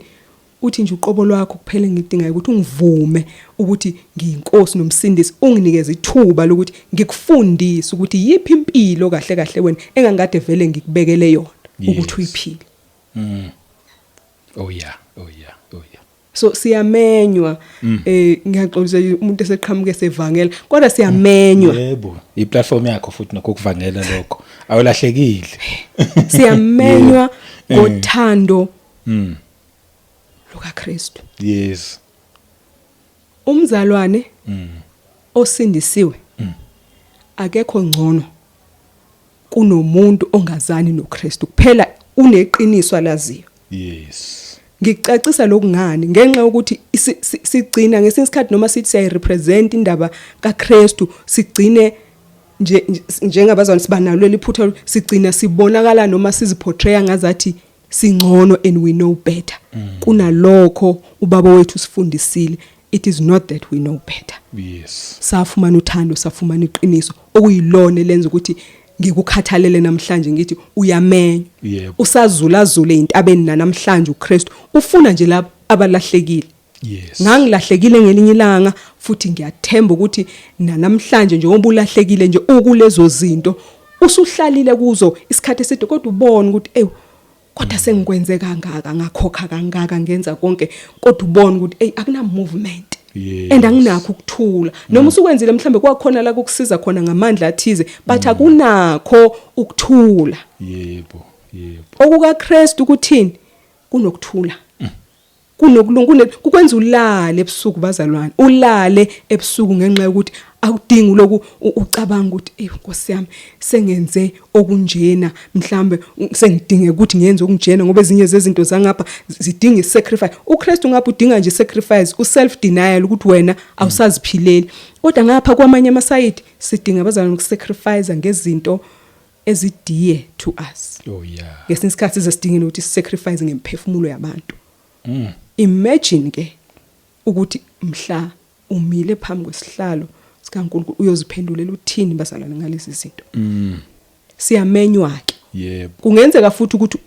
uthi nje uqobo lwakho kuphela ngidingayo ukuthi ungivume ukuthi ngiyinkosi nomsindisi unginikeze ithuba lokuthi ngikufundise ukuthi yipi impilo kahle kahle wena engangade vele ngikubekele yona ukuthi uyiphile so siyamenywa ngiyaxolisa umuntu eseqhamuke sevangela kodwa siyamenywa iplatform yakho futhi nokho kuvangela lokho awulahlekile siyamenywa ngothando lukaKristu umzalwane osindisiwe akekho ngcono kunomuntu ongazani noKristu kuphela uneqiniso alaziyo. Yes. Ngicacisa lokungani ngenxa yokuthi sigcina ngesinye isikhathi noma sithi siyayirepresent indaba kaKristu sigcine njengabazalwane sibanalo liphutha sigcina sibonakala noma siziportray ngazathi singcono and we know better kunalokho ubaba wethu sifundisile. It is not that we know better. Yes. Safumana uthando, safumana iqiniso okuyilona lenza ukuthi ngikukhathalele namhlanje ngithi uyamenywa. Yebo. Usazula zule intabeni namhlanje uKristu ufuna nje labo abalahlekile. Yes. Ngangilahlekile ngelinye ilanga futhi ngiyathemba ukuthi namhlanje nje ngoba ulahlekile nje ukulezo zinto usuhlalile kuzo isikhathi eside kodwa ubone ukuthi kodwa sengikwenze kangaka ngakhokha kangaka ngenza konke kodwa ubone ukuthi akuna movement. Yes. And anginakho ukuthula noma usukwenzile mhlambe kwakhona la ukusiza khona ngamandla athize but akunakho ukuthula. Yebo, yebo. OkukaKristu kuthini kunokuthula. Kunokulungule kukwenza ulale ebusuku bazalwane ulale ebusuku ngenxa yokuthi awudingi lokhu ucabanga ukuthi Nkosi yami sengenze okunjena mhlambe sengidinge ukuthi ngiyenze okunjena ngoba ezinye zezinto zangapha zidinga isacrifice. uKristu ngapha udinga nje sacrifice uself denial ukuthi wena awusaziphileli kodwa ngapha kwamanye amasayidi sidinga abazalwane ukusacrifice ngezinto ezidear to us. Oh yeah. Ngesinye isikhathi sizasidinga ukuthi sacrifice ngemphefumulo yabantu. Imagine ke ukuthi mhla umile phambi kwesihlalo sikaNkulunkulu uyoziphendulela uthini bazalwane ngalezi zinto. Siyamenywa ke. Yebo. Kungenzeka futhi ukuthi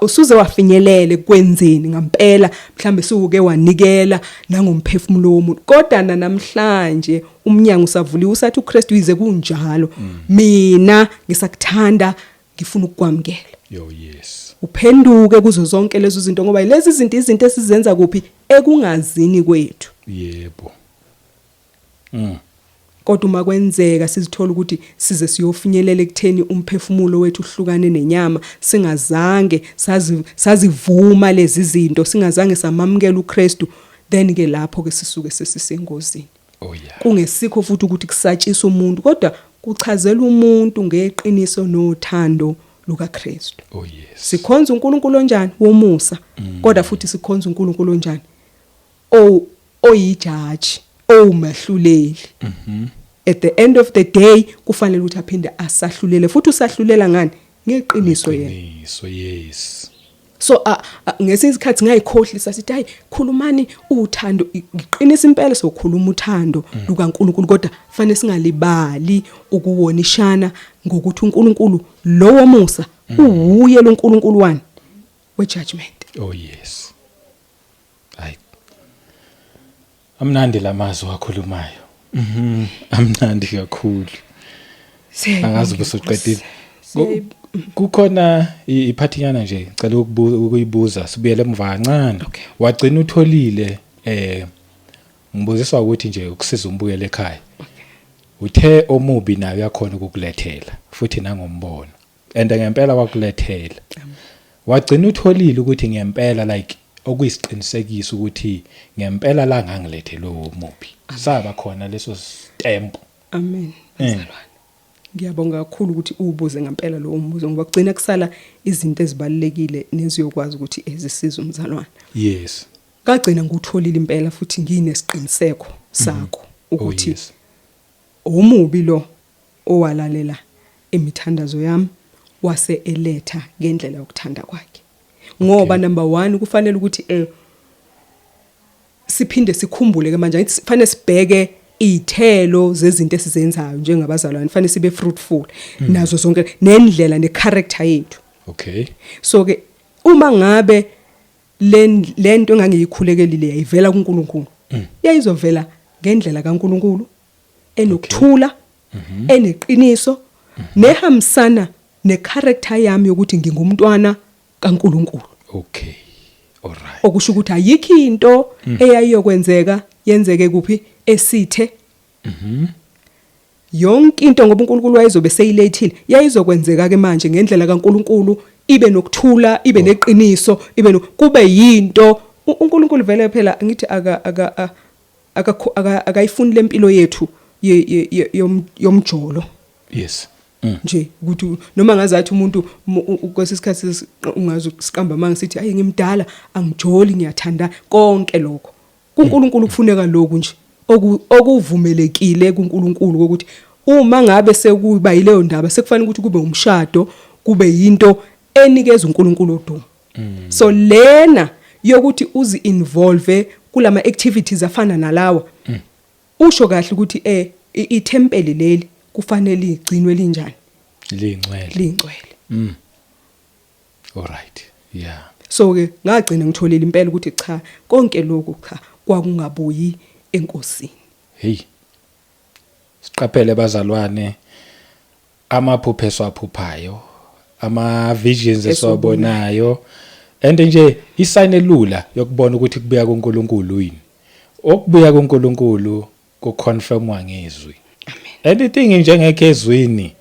usuze wafinyelele kwenzeni ngempela mhlambe suke wanikela nangomphefumulo womuntu kodwa namhlanje umnyango usavuliwe usathi uKristu yize kunjalo mina ngisakuthanda ngifuna ukukwamukela. Yo yes. Uphenduke kuzo zonke lezo zinto ngoba lezi izinto esizenza kuphi ekungazini kwethu. Yebo. Kodwa uma kwenzeka sizithola ukuthi size siyofinyelela ekutheni umphefumulo wethu uhlukane nenyama singazange sazivuma lezi zinto singazange samamukela uKristu then ke lapho ke sisuke sesisengozini. Oh yeah. Kungesikho futhi ukuthi kusatshisa umuntu kodwa kuchazela umuntu ngeqiniso nothando lukaKristu. Oh yes. Sikhonza uNkulunkulu onjani womusa kodwa futhi sikhonza uNkulunkulu onjani oyijaji omahluleli. At the end of the day kufanele ukuthi aphinde asahlulele futhi usahlulela ngani ngeqiniso yena. Iqiniso yes. So ngesinye isikhathi ngayikhohlisa sithi hayi khulumani uthando iqinisa impela sokhuluma uthando lukaNkulunkulu kodwa fanele singalibali ukuwonishana ngokuthi uNkulunkulu lo womusa uhuye lo uNkulunkulu wani wejudgment. Oh yes. Hayi. Amnandi lamazwi akhulumayo. Amnandi kakhulu. Angazi ubusuqedile. Kukhona iphathinyana nje ngicela ukuyibuza sibuyele emva kancane. Wagcina utholile ngibuziswa ukuthi nje ukusiza umbuyele ekhaya. Uthe omubi nayo yakhona ukukulethela futhi nangombono. And ngempela wakulethela. Wagcina utholile ukuthi ngempela like okuyisiqinisekiso ukuthi ngempela la ngangilethela omubi. Saba khona leso stamp. Amen. Ngiyabonga kakhulu ukuthi ubuze ngempela lo umbuzo ngoba kugcina kusala izinto ezibalekile neziyokwazi ukuthi ezisiza umzalwane. Yes. Kagcina ngutholile impela futhi nginesiqiniseko sakho ukuthi umubi lo owalalela imithandazo yami wase eletha ngendlela yokuthanda kwakhe. Ngoba number 1 kufanele ukuthi siphinde sikhumbule ke manje kufanele sibheke ithelo zezinto esizenzayo njengabazalwane fanele sibe fruitful nazo zonke nendlela necharacter yethu. Okay. So ke uma ngabe lento engangiyikhulekelile yayivela kuNkulunkulu yayizovela ngendlela kaNkulunkulu enokuthula eneqiniso nehambisana necharacter yami yokuthi ngingumntwana kaNkulunkulu. Okay. Alright. Okusho ukuthi ayikho into eyayiyokwenzeka yenzeke kuphi esithe. Yonke into ngoba uNkulunkulu wayezobe seyilethile yayizokwenzeka ke manje ngendlela kaNkulunkulu ibe nokuthula ibe neqiniso ibe kube yinto uNkulunkulu vele phela ngithi akayifuni lempilo yethu yomjolo. Yes. Nje ukuthi noma ngazathi umuntu kwesisikhathi ungazi siqamba manje sithi ayi ngimdala angijoli ngiyathanda konke lokho. kuNkulunkulu kufuneka lokhu nje okuvumelekile kuNkulunkulu ukuthi uma ngabe sekuba yileyo ndaba sekufanele ukuthi kube umshado, kube yinto enikeza uNkulunkulu odumo. So lena yokuthi uzi involve kulama activities afana nalawa, usho kahle ukuthi ithempeli leli kufanele igcinwe linjani, lingcwele. Alright, yeah. So ke ngagcina ngitholile impela ukuthi cha konke lokhu cha kwakungabuyi enkosini. Hey, siqaphele bazalwane, amaphupho esiwaphuphayo, ama visions esiwabonayo, and nje isign elula yokubona ukuthi kubuya kuNkulunkulu yini. Okubuya kuNkulunkulu kuconfirmwa ngezwi. Amen. Anything njengeke ezwini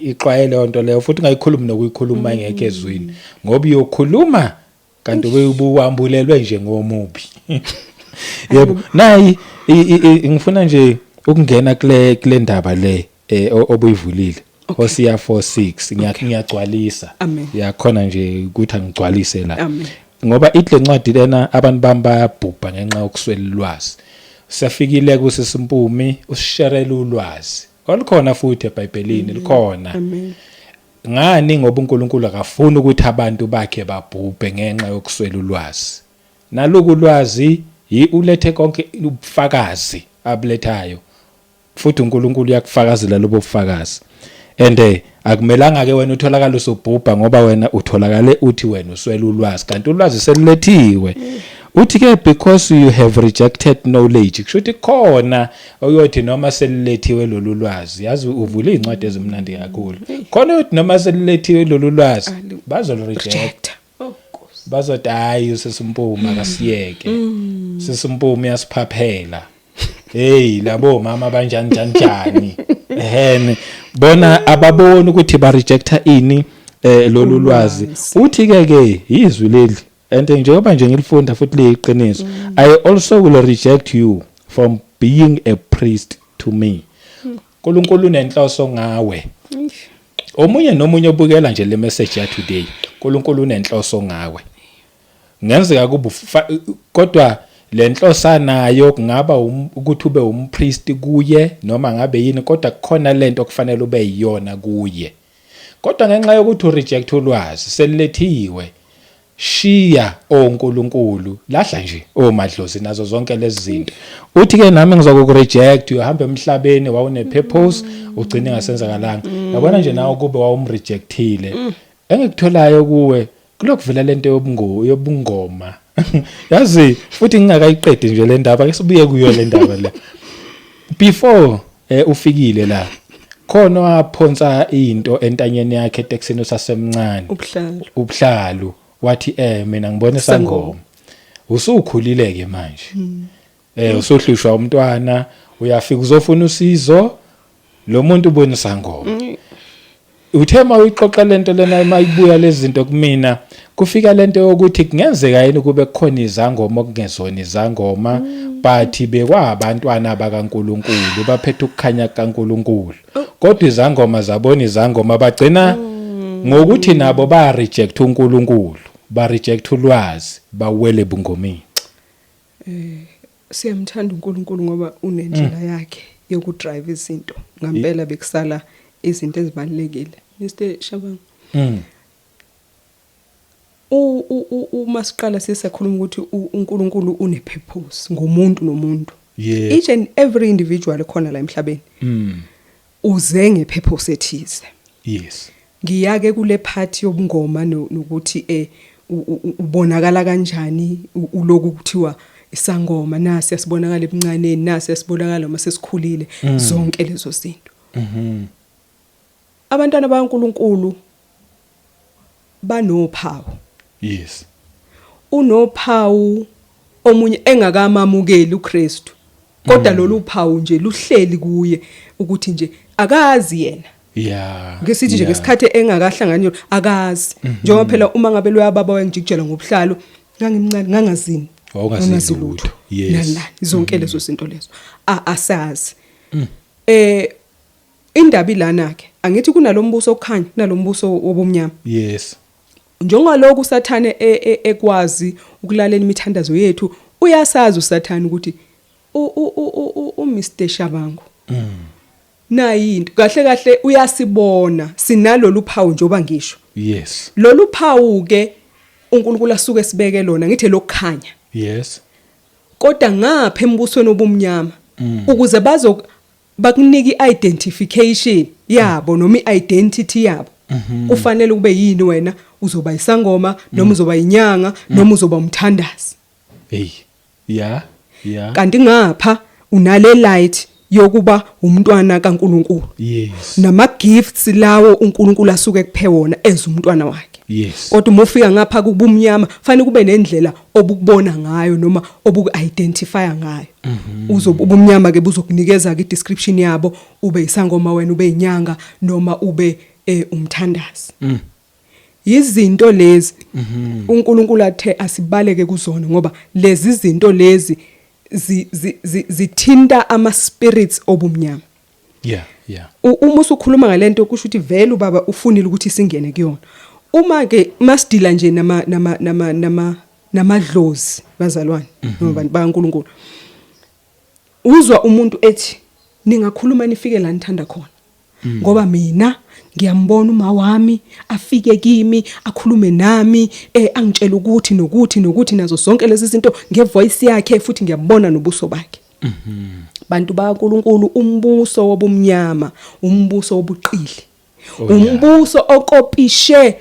iqwayele lonto leyo futhi ungayikhulumi nokuyikhuluma ngeke ezwini ngoba uyokhuluma kanti ubuhambulelwe nje ngomubi. Yebo, nayi ngifuna nje ukungena kule ndaba le obuyivulile. Hosea 4:6 ngiyagcwalisa. Yakhona nje ukuthi angigcwalise la. Ngoba ihle ncwadi lena abantu bami bayabhubha ngenxa yokuswela ulwazi. Siyafikile kusisimpumi usisherela ulwazi. Olukhona futhi eBhayibhelini likhona. Amen. Ngani ngoba uNkulunkulu akafuni ukuthi abantu bakhe babhubhe ngenxa yokuswela ulwazi. Naloku ulwazi ulethe konke ubufakazi abulethayo. Futhi uNkulunkulu uyakufakazela lobo bufakazi. And akumelanga ke wena utholakala usobhubha ngoba wena utholakale uthi wena uswela ulwazi kanti ulwazi selulethiwe. Uthi ke because you have rejected knowledge kushuthi khona uyothi noma selilethiwe lolu lwazi yazi uvule incwadi ezimnandi kakhulu khona uthi noma selilethiwe lolu lwazi bazolo reject bazothi hayi sesimpuma kasiyeke sesimpuma yasiphaphela hey labo mama banjani bona ababona ukuthi ba rejecta ini lolu lwazi uthi ke izwi leli and njengoba nje ngilifunda futhi liyiqiniso I also will reject you from being a priest to me. uNkulunkulu unenhloso ngawe. Omunye nomunye obukela nje le message ya today uNkulunkulu unenhloso ngawe. Ngenzeka kubu kodwa lenhlosa nayo kungaba ukuthi ube umpriest kuye noma ngabe yini kodwa kukhona lento okufanele ube yiyona kuye. Kodwa ngenxa yokuthi ureject ulwazi selilethiwe shiya oNkulunkulu lahla nje omadlozi nazo zonke lezi zinto. Uthi ke nami ngizokureject uhambe emhlabeni wawune purpose ugcine ngasenzakalanga. Yabona nje nawe kube wawumrejectile. Engikutholayo kuwe kulokuvela lento yobungoma. Yazi futhi ngingakayiqedi nje le ndaba ke sibuye kuyo le ndaba le. Before ufikile la khona waphonsa into entanyeni yakhe eTexini sasemncane. Ubuhlalu wathi mina ngibone sangoma. Usukhulile ke manje. Usohlushwa umntwana uyafika uzofuna usizo lo muntu ubone sangoma. Uthema uyixoxa lento lena mayibuya lezi zinto kumina kufika lento yokuthi kungenzeka yini kube khona izangoma okungezona izangoma but bekwabantwana bakaNkulunkulu baphethe ukukhanya kaNkulunkulu kodwa izangoma zabona izangoma bagcina ngokuthi nabo ba reject uNkulunkulu ba reject ulwazi bawele bungomini. Siyamthanda uNkulunkulu ngoba unendlela yakhe yokudrive izinto ngempela bekusala izinto ezibalekile. Mr. Shabangu. Uma siqala sisakhuluma ukuthi uNkulunkulu une purpose ngomuntu nomuntu. Each and every individual khona la emhlabeni. Uze ngepurpose ethize. Yes. Ngiyake kule part yobungoma nokuthi ubonakala kanjani uloku kuthiwa isangoma nasi yasibonakala ebuncaneni nasi yasibonakala uma sesikhulile zonke lezo zinto. Abantwana bakaNkulunkulu banophawu. Yes. Unophawu omunye engakamamukeli uKristu. Kodwa lolu phawu nje luhleli kuye ukuthi nje akazi yena. Yeah. Ngesithi nje ngesikhathi engakahlanganyelwa akazi. Njengoba phela uma ngabe lo yababa wengijikjela ngobuhlalo ngangimncane ngangazini Awungazi lutho. Yes. nani zonke lezo zinto lezo asazi indaba ilana ke angithi kunalombuso okhanya nalombuso wobumnyama. Yes. Njengalokhu usathane ekwazi ukulalela imithandazo yethu uyasazi usathane ukuthi uMr Shabangu nayi into kahle uyasibona sinalolu phawu njoba ngisho. Yes. Lolu phawu ke uNkulunkulu asuke sibeke lona ngithi lokukhanya. Yes. Kodwa ngapha embusweni obumnyama ukuze bakunika identification yabo noma identity yabo kufanele ube yini wena uzoba isangoma noma uzoba inyanga noma uzoba umthandazi. Hey. Yeah. Kanti ngapha unale light yokuba umntwana kaNkulunkulu. Yes. Nama gifts lawo uNkulunkulu asuke kuphe wona ezumntwana wakhe. Yes. Kodwa uma ufika ngapha kubumnyama fanele kube nendlela obukubona ngayo noma obuku-identifya ngayo. Ubumnyama ke buzokunikeza ke description yabo ube isangoma wena ube inyanga noma ube umthandazi. Izinto lezi uNkulunkulu athe asibaleke kuzona ngoba lezi zinto lezi zithinta ama spirits obumnyama. Yeah. Uma usukhuluma ngalento kusho ukuthi vele ubaba ufunile ukuthi singene kuyona. Uma ke masidila nje namadlozi bazalwane noma baNkulunkulu. Uzwa umuntu ethi ningakhuluma nifike la nithanda khona. Ngoba mina ngiyambona uma wami afike kimi akhulume nami angitshela ukuthi nokuthi nazo zonke lezi zinto ngevoice yakhe futhi ngiyabona nobuso bakhe. Bantu baNkulunkulu umbuso wobumnyama umbuso wobuqili. Umbuso okopishe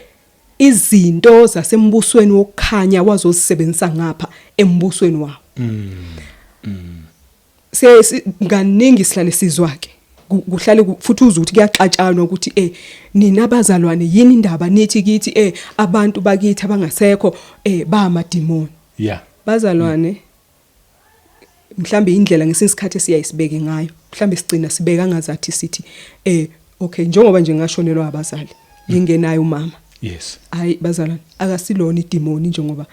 izinto zasembusweni wokukhanya wazosebenzisa ngapha embusweni wabo. Nganingi sihlale sizwake kuhlale futhi uzwe ukuthi kuyaxatshanwa ukuthi nina abazalwane yini indaba nithi kithi abantu bakithi abangasekho ba amadimoni. Yeah. Bazalwane mhlambe indlela ngesinsikhathi siyayisibeke ngayo mhlambe sigcina sibeka ngazathi sithi okay njengoba nje ngashonelwa abazali ngingenayo umama. Yes. Hayi bazalwane akasilona idimoni njengoba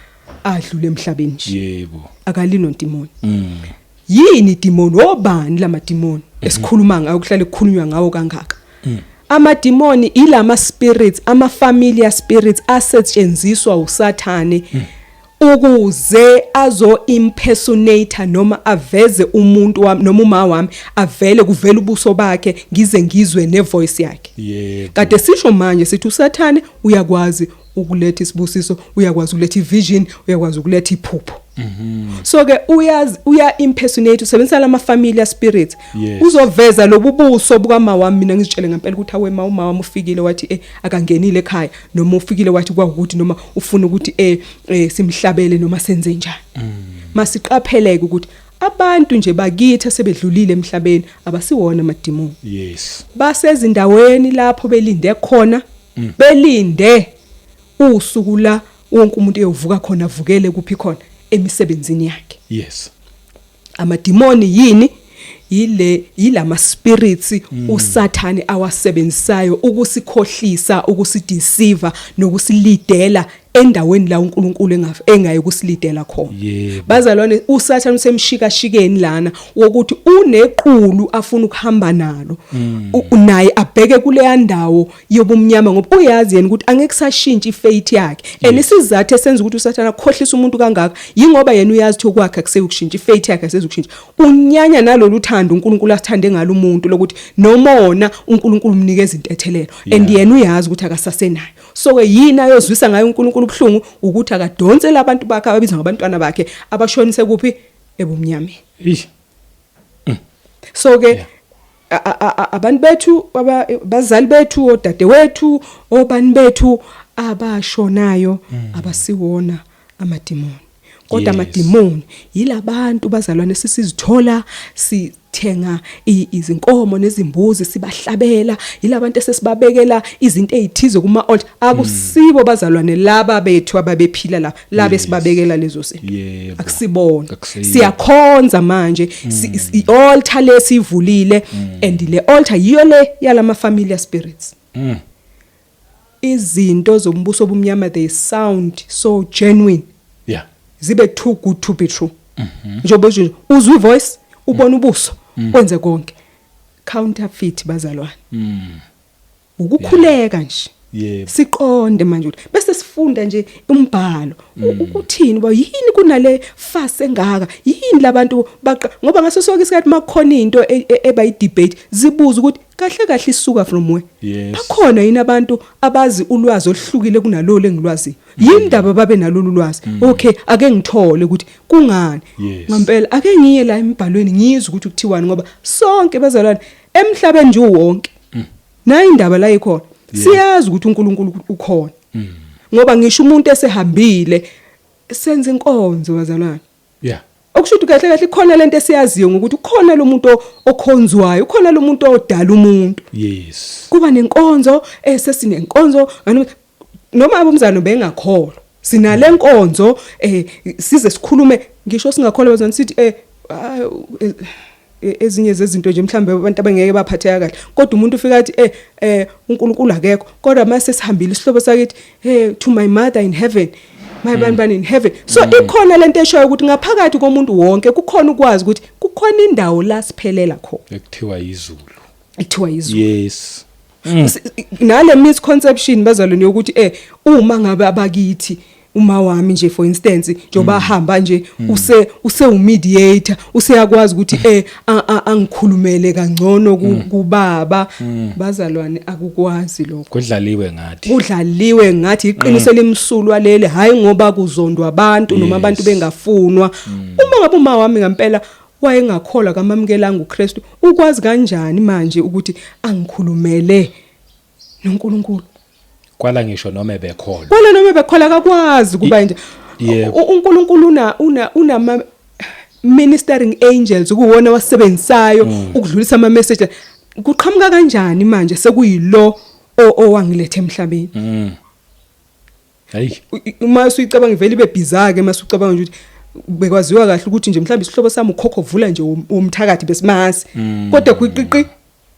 adlule emhlabeni nje. Yebo. Akalino idimoni. Yini idimoni obani lamadimoni esikhuluma ngayo kuhlale kukhulunywa ngawo kangaka. Amadimoni ilama spirits ama familiar spirits asetshenziswa uSathane ukuze azo impersonate noma aveze umuntu wami noma uma wami avele kuvela ubuso bakhe ngize ngizwe nevoice yakhe. Yebo. Kade sisho manje sithi uSathane uyakwazi ukuletha isibusiso, uyakwazi ukuletha ivision, uyakwazi ukuletha iphupho. So ke uya impersonate usebenzisa lama familiar spirits. Yes. Uzoveza lobubuso bukama wami mina ngizitshele ngempela ukuthi awe uma wami ufikile wathi akangenile ekhaya noma ufikile wathi kwakuthi noma ufuna ukuthi simhlabele noma senze njani. Masiqapheleke ukuthi abantu nje bakithi sebedlulile emhlabeni abasiwona amadimoni. Yes. Basezindaweni lapho belinde khona belinde usuku la wonke umuntu eyovuka khona avukele kuphi khona emisebenzini yakhe. Yes. Amadimoni yini yilama spirits uSathane awasebenzisayo ukusikhohlisa ukusideceive nokusilidela endaweni la uNkulunkulu engayi kusilidela khona. Bazalwane uSathane usemshikashikeni lana wokuthi unequlu afuna ukuhamba nalo naye abheke kule ndawo yobumnyama ngoba uyazi yena ukuthi angeke sashintshe ifaith yakhe. Isizathu esenza ukuthi uSathane akhohlisa umuntu kangaka yingoba yena uyazi ukuthi okwakhe akuseyokushintsha ifaith yakhe asezokushintsha. Unyanya nalolu thando uNkulunkulu athande ngalo umuntu lokuthi nomona uNkulunkulu umnikeza intethelelo and yena uyazi ukuthi akasasenayo. So ke yini ayozwisa ngayo uNkulunkulu ubhlungu ukuthi akadonse labantu bakhe ababiza ngabantwana bakhe abashonise kuphi ebumnyameni. So ke abantu bethu abazali bethu odade wethu obani bethu abashonayo abasiwona amadimoni. Kodwa amadimoni yilabantu bazalwane sisizithola sithenga izinkomo nezimbuzi sibahlabela yilabantu esesibabekela izinto ezithize kuma altar akusibo bazalwane laba bethu ababephila la besibabekela lezo zinto. Akusibona siyakhonza manje i-altar lesivulile and le altar yiyo le yalama familiar spirits. Izinto zombuso obumnyama they sound so genuine. zibe too good to be true. Njengoba nje uzwe voice ubona ubuso wenze konke. Counterfeit bazalwane. Ukukhuleka nje. Yebo. Siqonde manje ukuthi bese sifunda nje umbhalo ukuthini ba yini kunale fast engaka yini labantu baqa ngoba ngaso sonke isikhathi makukhona into ebayi debate zibuza ukuthi kahle kahle isuka from where. Bakhona yini abantu abazi ulwazi oluhlukile kunalolo engilwazi yini ndaba babe nalolu lwazi. Okay ake ngithole ukuthi kungani ngempela ake ngiye la embhalweni ngizwe ukuthi kuthiwani ngoba sonke bazalwane emhlabeni nje wonke nayi indaba la ikhona. Siyazi ukuthi uNkulunkulu ukhona. Ngoba ngisho umuntu esehambile senza inkonzo bazalwane. Okusho ukuthi kahle kahle khona lento esiyaziyo ngokuthi ukhona lo muntu okhonzwayo, ukhona lo muntu odala umuntu. Kuba nenkonzo sesinenkonzo noma abomzalo bengakholwa. Sinale nkonzo size sikhulume ngisho singakholwa bazalwane sithi ezinye zezinto nje mhlambe abantu abangeke baphatheka kahle kodwa umuntu ufika athi uNkulunkulu akekho kodwa mase sihambile isihlobo sakithi to my mother in heaven my bani in heaven so ikhona lento eshoyo ukuthi ngaphakathi komuntu wonke kukhona ukwazi ukuthi kukhona indawo la siphelela khona ekuthiwa izulu yes nale misconception bazalwane yokuthi uma ngabe abakithi uma wami nje for instance njoba hamba nje use umediator useyakwazi ukuthi angikhulumele kangcono kubaba bazalwane akukwazi lokho kudlaliwe ngathi iqiniso lemsulwa lele hayi ngoba kuzondwa abantu noma abantu bengafunwa uma ngabe uma wami ngempela wayengakholwa kamamkelanga uKristu ukwazi kanjani manje ukuthi angikhulumele noNkulunkulu kwala ngisho noma bekholwa akakwazi kuba nje uNkulunkulu una ministering angels ukuwona wasebenzayo ukudlulisa ama message kuqhamuka kanjani manje sekuyilo owangilethe emhlabeni uma usicabanga ivele ibe bizarre ke mase ucabanga nje ukuthi bekwaziwa kahle ukuthi nje mhlawumbe isihlobo sami ukhokho vula nje umthakathi besimasi kodwa kuqiqi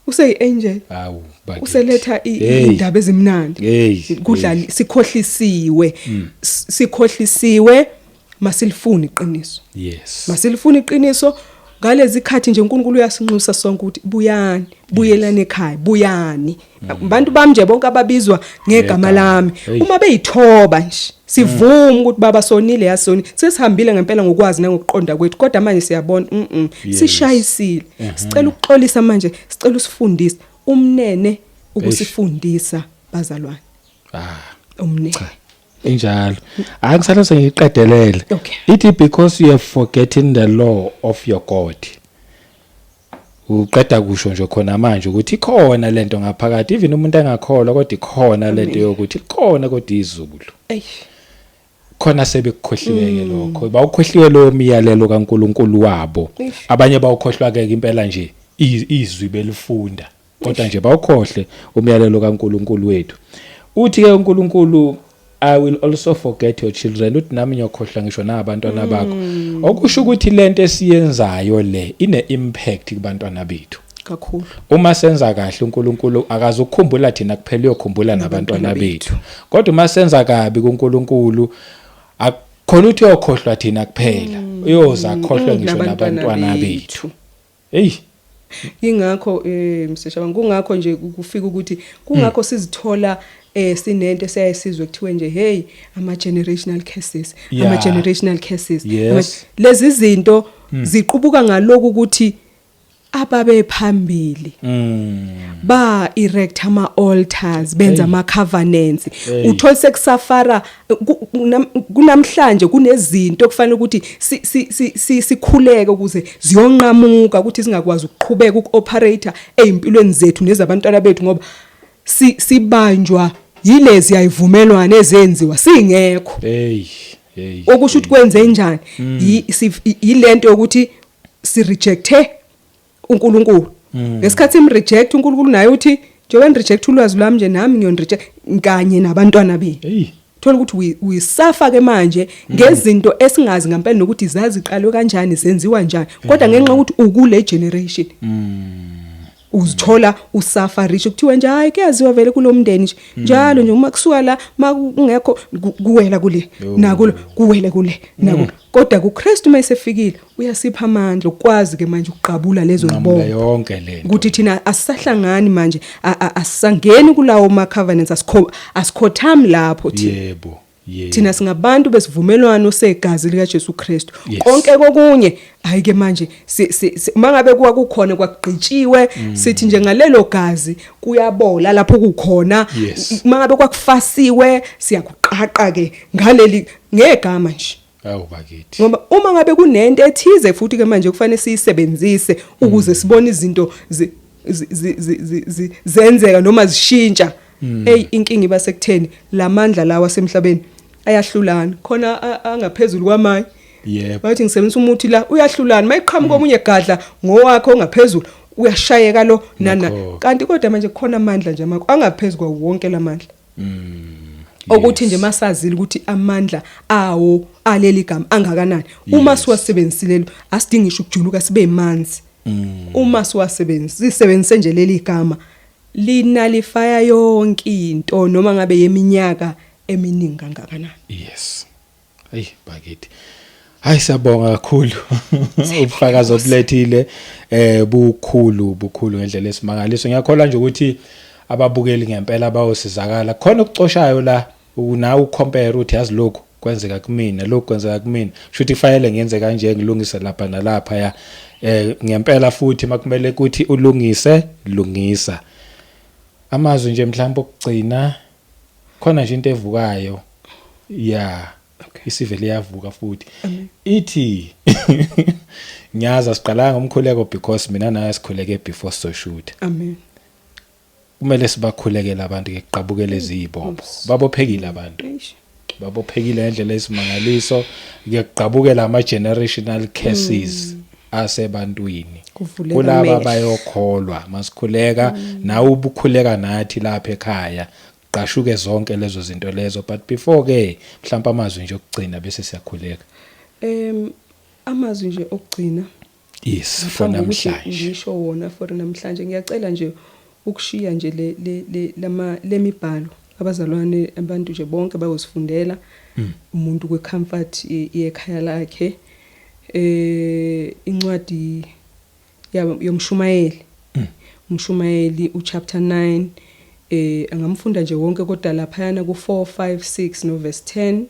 useyi-angel useletha indaba ezimnandi kudlala sikhohlisiwe masilifuna iqiniso masilifuna iqiniso ngalezi khathi nje uNkulunkulu uyasinxusa sonke ukuthi buyelane ekhaya buyani abantu bami nje bonke ababizwa ngegama lami uma beyithoba nje sivume ukuthi baba sonile yasoni sesihambile ngempela ngokwazi nangokuqonda kwethu kodwa manje siyabona sishayisile sicela ukuxolisa manje sicela usifundise umnene ukusifundisa bazalwane umnene injalo angisala sengiqedelela ithi because you have forgotten the law of your God uqeda kusho nje khona manje ukuthi ikhona lento ngaphakathi even umuntu engakholwa kodwa ikhona lento yokuthi ikhona kodwa izulu khona sebekukhohliweke lokho bawukhohliwe lo miyalelo kaNkulunkulu wabo abanye bawukhohlwa ke impela nje izwi belifunda kodwa nje bawukhohle umyalelo kaNkulunkulu wethu uthi ke uNkulunkulu I will also forget your children uthi nami ngiyokhohlwa ngisho nabantwana bakho okusho ukuthi lento esiyenzayo le ine impact kubantwana bethu kakhulu uma senza kahle uNkulunkulu akazukukhumbula thina kuphela uyokhumbula nabantwana bethu kodwa uma senza kabi kuNkulunkulu akhona ukuthi uyokhohlwa thina kuphela uyoza akhohlwe ngisho nabantwana bethu ingakho mseshaba kungakho nje kufika ukuthi kungakho sizithola sinento esiyayisizwe kuthiwe nje hey ama generational curses lezi zinto ziqubuka ngaloku ukuthi ababe phambili ba erect ama altars benza ama covenants uthola sekusafara kunamhlanje kunezinto kufanele ukuthi sikhuleke ukuze ziyonqamuka ukuthi singakwazi ukuqhubeka ukuoperate ezimpilweni zethu nezabantwana bethu ngoba sibanjwa yilezi ayivumelwane ezenziwa singekho okusho ukuthi kwenze njani yilento ukuthi si rejecte uNkulunkulu ngesikhathi imreject uNkulunkulu naye uthi njengoba reject ulwazi lwami nje nami ngiyonreject kanye nabantwana bami thola ukuthi uyisafa ke manje ngezinto esingazi ngempela nokuthi zazi iqalwe kanjani zenziwa njani kodwa ngenxa ukuthi ukule generation uzithola usafa rich kuthiwa nje hayi kuyaziwa vele kulomndeni nje njalo nje uma kusuka la makungekho kuwela kule nakulo kuwele kule nakulo kodwa kuKristu mayesefikile uyasipha amandla ukwazi ke manje ukuqabula lezo zibobo yonke lento ukuthi thina asisahlangani manje asisangeni kulawo ma covenants asikhothami lapho yebo thina singabantu besivumelwano segazi lika Jesu Kristu konke kokunye ayike manje mangabe kuwa kukhona kwagqitshiwe sithi nje ngalelo gazi kuyabola lapho kukhona mangabe kwakufasiwe siyakuqaqa ke ngaleli ngegama nje awubakithi ngoba uma ngabe kunento ethize futhi ke manje kufanele siyisebenzise ukuze sibone izinto zenzeka noma zishintsha inkingi iba sekutheni lamandla lawa semhlabeni ayahlulana khona angaphezulu kwamanye bathi ngisebenzisa umuthi la uyahlulana mayiqhamuka omunye gadla ngowakho ongaphezulu uyashayeka lo nana kanti kodwa manje kukhona amandla nje angaphezulu kwa wonke lamandla ukuthi nje masazile ukuthi amandla awo aleli gama angakanani uma siwasebenzisile asidingi ngisho ukujuluka sibe imanzi uma siwasebenzise nje leli gama linalifaya yonke into noma ngabe yeminyaka eminingi kangakanani yes hey bakithi hayi siyabonga kakhulu ubufakazi obulethile bukhulu ngendlela esimangaliso ngiyakholwa nje ukuthi ababukeli ngempela bayosizakala khona ukucoshayo la unawo ucompare uthi yazi lokho kwenzeka kumina lokho kwenzeka kumina shuthi kufanele ngenze kanje ngilungise lapha nalapha ya ngempela futhi makumele ukuthi lungisa amazwi nje mhlawumbe okugcina khona nje into evukayo isivele yavuka futhi ithi nyaza siqalanga umkhuleko because mina naye sikhuleke before so shoot amen kumele sibakhulekele abantu ke kuqabukele izibopho babophekile abantu babophekile ngendlela esimangaliso ke kuqabukela ama generational cases asebantwini kulaba bayokholwa masikhuleka nawe ubukhuleka nathi lapha ekhaya qashuke zonke lezo zinto lezo but before ke mhlawumbe amazwi nje okugcina bese siyakhuleka amazwi nje okugcina yes for namhlanje ngisho wona for namhlanje ngiyacela nje ukushiya nje lemibhalo abazalwane abantu nje bonke bayosifundela umuntu kwecomfort yekhaya lakhe incwadi yomshumayeli umshumayeli uchapter 9 angamfunda nje wonke kodwa lapha yana ku4 5 6 no verse 10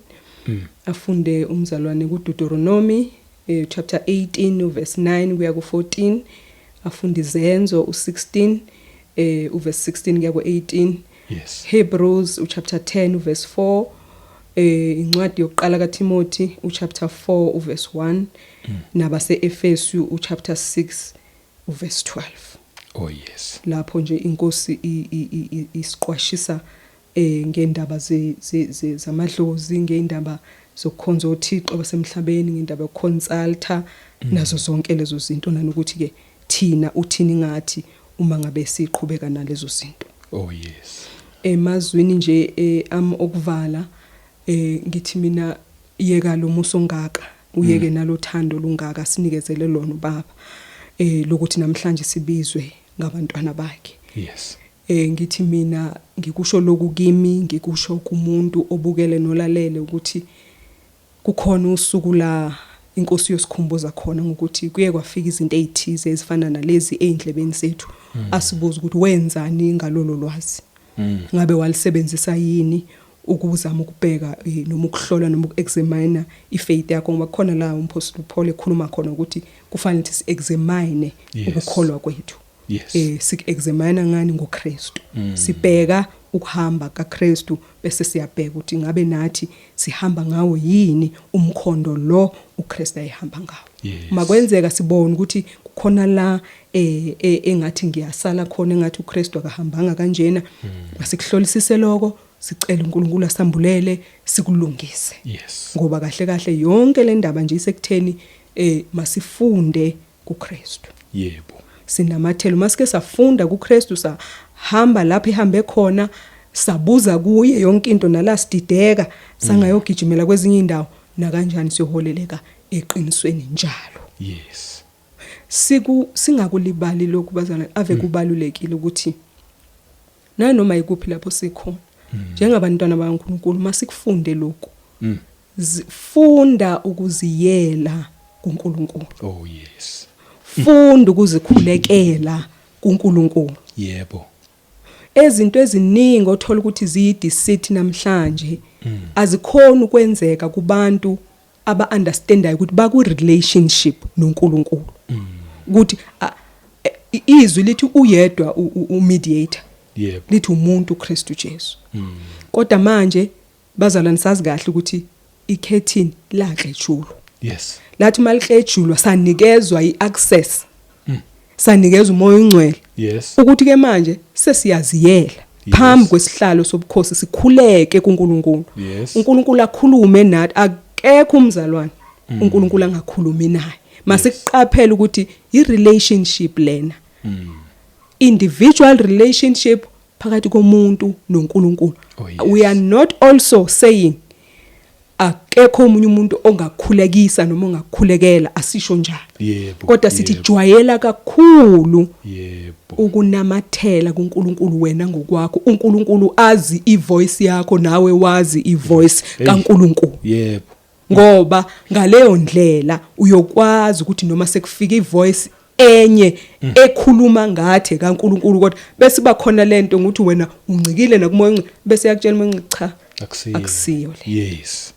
afunde umzalwane kuDeuteronomy chapter 18 no verse 9 kuya ku14 afunde izenzo u16 uverse 16 kuya ku18 yes Hebrews uchapter 10 verse 4 incwadi yokuqala kaTimothy uchapter 4 uverse 1 nabase Efesu uchapter 6 uverse 12 oh yes lapho nje inkosi isiqwashisa ngendaba zamadlozi ngeindaba zokukhonza uThixo basemhlabeni ngendaba yokuconsulta nazo zonke lezo zinto nanokuthi ke thina uthini ngathi uma ngabe siqhubeka nalezo zinto oh yes emazwini nje okuvala ngithi mina yeka lo muso ngaka uyeke nalothando lungaka sinikezele lona ubaba lokuthi namhlanje sibizwe ngabantwana bakhe yes ngithi mina ngikusho lokhu kimi ngikusho kumuntu obukele nolalele ukuthi kukhona usuku la inkosi yosikhumbuza khona ngokuthi kuye kwafika izinto ezithize ezifana nalezi eindlebeni zethu asibuza ukuthi wenzani ngalolo lwazi ngabe walisebenzisa yini ukuzama ukubheka noma ukuhlola noma ukuexamine ifaith yakho ngoba khona la umpostoli Paul ekhuluma khona ukuthi kufanele ukuthi siexamine ukukholwa kwethu sik-examine ngani ngoKristu sibheka ukuhamba kaKristu bese siyabheka ukuthi ngabe nathi sihamba ngawo yini umkhondo lo uKristu ayihamba ngawo makwenzeka sibone ukuthi kukhona la engathi ngiyasala khona engathi uKristu akahambanga kanjena masikuhlolisise lokho sicela uNkulunkulu asambulele sikulungise ngoba kahle yonke le ndaba nje isekutheni masifunde kuKristu yebo sinamathelo masike safunda kuKristu sahamba lapha ehambe khona sabuza kuye yonke into nala sidideka sangayogijimela kwezinye indawo na kanjani siyoholeleka eqinisweni njalo yes singakulibali lokhu bazalwane ave kubalulekile ukuthi nanoma ikuphi lapho sikhona njengabantwana bakaNkulunkulu masikufunde lokhu funda ukuziyela kuNkulunkulu. Oh yes. Funda ukuzikhulekela kuNkulunkulu. Yebo. Ezinto eziningi othola ukuthi ziyideceit namhlanje azikhona ukwenzeka kubantu aba-understandayo ukuthi baku relationship noNkulunkulu. Ukuthi izwi lithi uyedwa umediator. Yebo. Lithi umuntu uKristu Jesu. Kodwa manje bazalwane sazi kahle ukuthi ikhethini laxetshulwa. Yes. Lathi malihlejulwa sanikezwa iaccess. Sanikezwa umoya ongcwele. Yes. Ukuthi ke manje sesiyaziyela phambi kwesihlalo sobukhosi sikhuleke kuNkulunkulu. Yes. uNkulunkulu akhulume nathi akekho umzalwane uNkulunkulu angakhulumi naye. Masikuqaphela ukuthi i-relationship lena. Individual relationship phakathi komuntu noNkulunkulu. Oh, yes. We are not also saying akekho umunye umuntu ongakhulekisa noma ongakhulekela asisho njalo. Yebo. Kodwa sithi jwayela kakhulu yebo ukunamathela kuNkulunkulu wena ngokwakho. uNkulunkulu azi ivoice yakho nawe wazi ivoice kaNkulunkulu. Yebo. Ngoba ngaleyo ndlela uyokwazi ukuthi noma sekufika ivoice enye ekhuluma ngathe kaNkulunkulu kodwa bese bakhona lento ukuthi wena uncikile nakumoya bese yakutshela umoya cha akusiyo le. Yes.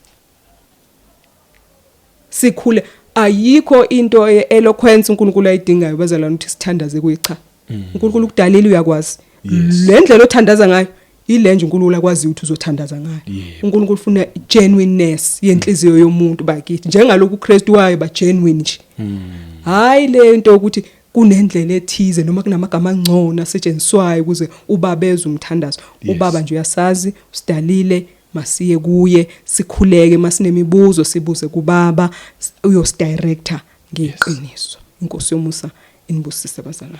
Sikhule ayikho into eloquence uNkulunkulu ayidingayo bazalwane ukuthi sithandaze kuyicha. uNkulunkulu ukudalile uyakwazi. Le ndlela othandaza ngayo ilenje uNkulunkulu akwazi ukuthi uzothandaza ngayo. uNkulunkulu ufuna genuineness yenhliziyo yomuntu bakithi njengalokhu uKristu wayo ba genuine nje. Hayi lento ukuthi kunendlela ethize noma kunamagama angcona asetshenziswayo ukuze ubabeze umthandazo. Ubaba nje uyasazi usidalile masiye kuye sikhuleke masinemibuzo sibuze kubaba uyosidirector ngeqiniso. Inkosi yomusa inibusise bazalwane.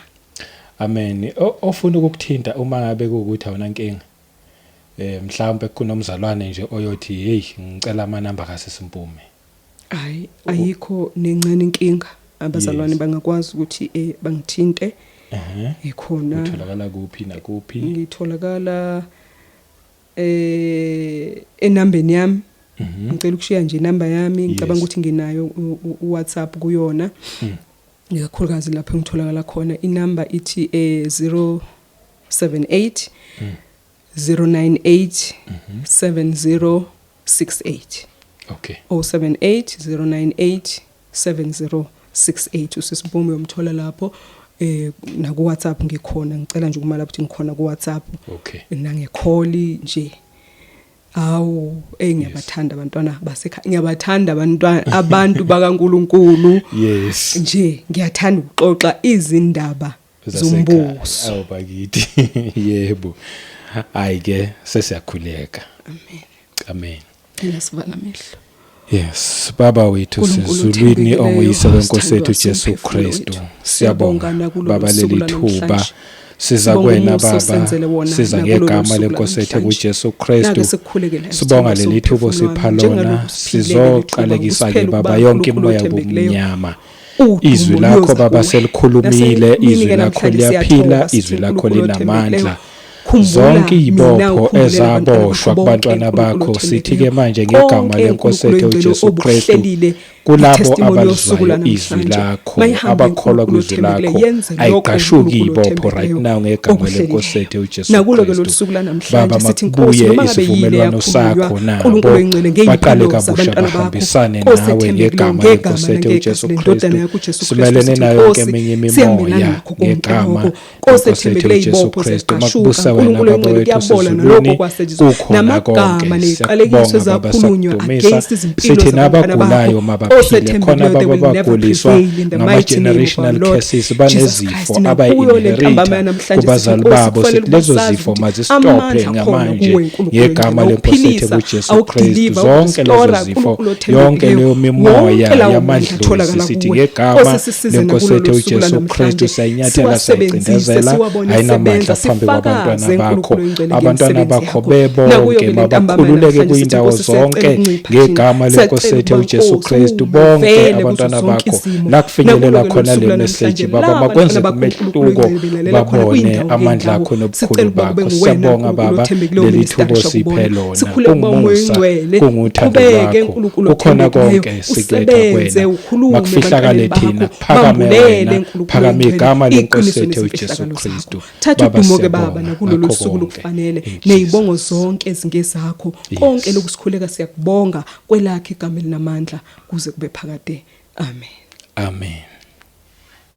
Amen. Ofuna ukukuthinta uma ngabe ukuthi awuna nkinga. Mhlawumbe kunomzalwane nje oyothi hey ngicela ama number kaSisimpume. Ayikho nencane inkinga. Abazalwane bangakwazi ukuthi bangithinte. Ikhona. Utholakala kuphi na kuphi? Ngitholakala enambeni yami. Ngicela ukushiya nje inamba yami ngicabanga ukuthi nginayo uWhatsApp kuyona. Ngikakhulukazi lapho ngitholakala khona inamba ithi 078 098 7068. Okay. 078 098 7068 uSisimpume umthola lapho na ku WhatsApp ngikhona ngicela nje ukumala ukuthi ngikhona ku WhatsApp. Okay. Nangecall nje. Awu ngiyabathanda abantwana basekhaya ngiyabathanda abantwana abantu bakaNkulunkulu. Yes. Nje ngiyathanda ukuxoxa izindaba zombuso. Awu bakithi. Yebo. Ayike sesiyakhuleka. Amen. Amen. Ngiyasivala amehlo. Yes, Baba wethu sizulwini onguyise wenkosi yethu Jesu Kristu. Siyabonga Baba leli thuba siza kwena Baba siza ngegama lenkosi yethu kuJesu Kristu. Sibonga leli thuba osiphalona sizoqalekisa ke Baba yonke imoya yobunyama. Izwi lakho Baba selikhulumile, izwi lakho liyaphila, izwi lakho linamandla. Zonke izibopho ezaboshwa kubantwana bakho sithi ke manje ngegama lenkosi yethu uJesu Kristu kulabo abalizwayo izwi lakho abakholwa kwizwi lakho ayiqashuki izibopho right now ngegama lenkosi yethu uJesu Kristu. Baba makubuye isivumelwano sakho nabo baqale kabusha bahambisane nawe ngegama lenkosi yethu uJesu Kristu. Simelene nayo yonke eminye imimoya ngegama lenkosi yethu uJesu Kristu. Makubusa wena Baba wethu sizulwini kukhona konke neziqalekiso zakhulunywa against izimpilo sithi nabagulayo mabaphile khona baba baguliswa ngama-generational cases banezifo abayi-inherita kubazali babo sithi lezo zifo mazistophe ngamanje ngegama lenkosi yethu uJesu Kristu. Zonke lezo zifo yonke leyo mimoya yamadlozi sithi ngegama lenkosi yethu uJesu Kristu sayinyathela sayicindezela ayinamandla phambi kwabantwana abantwana bakho, abantwana bakho bebonke babakhululeke kuyindawo zonke ngegama lenkosi yethu uJesu Kristu. Bonke abantwana bakho la kufinyelela khona le message Baba, makwenze umehluko, babone amandla akho nobukhulu bakho. Siyabonga Baba, leli thubo siphe lona, kungumusa, kunguthando lwakho, kukhona konke sikuletha kuwena. Makufihlakale thina, phakame wena, phakame igama lenkosi yethu uJesu Kristu. Thatha udumo-ke Baba nakulolu suku lukufanele, nezibongo zonke ezingezakho, konke lokusikhuleka siyakubonga, kwelakhe igama elinamandla kuze kube phakade. Amen. Amen.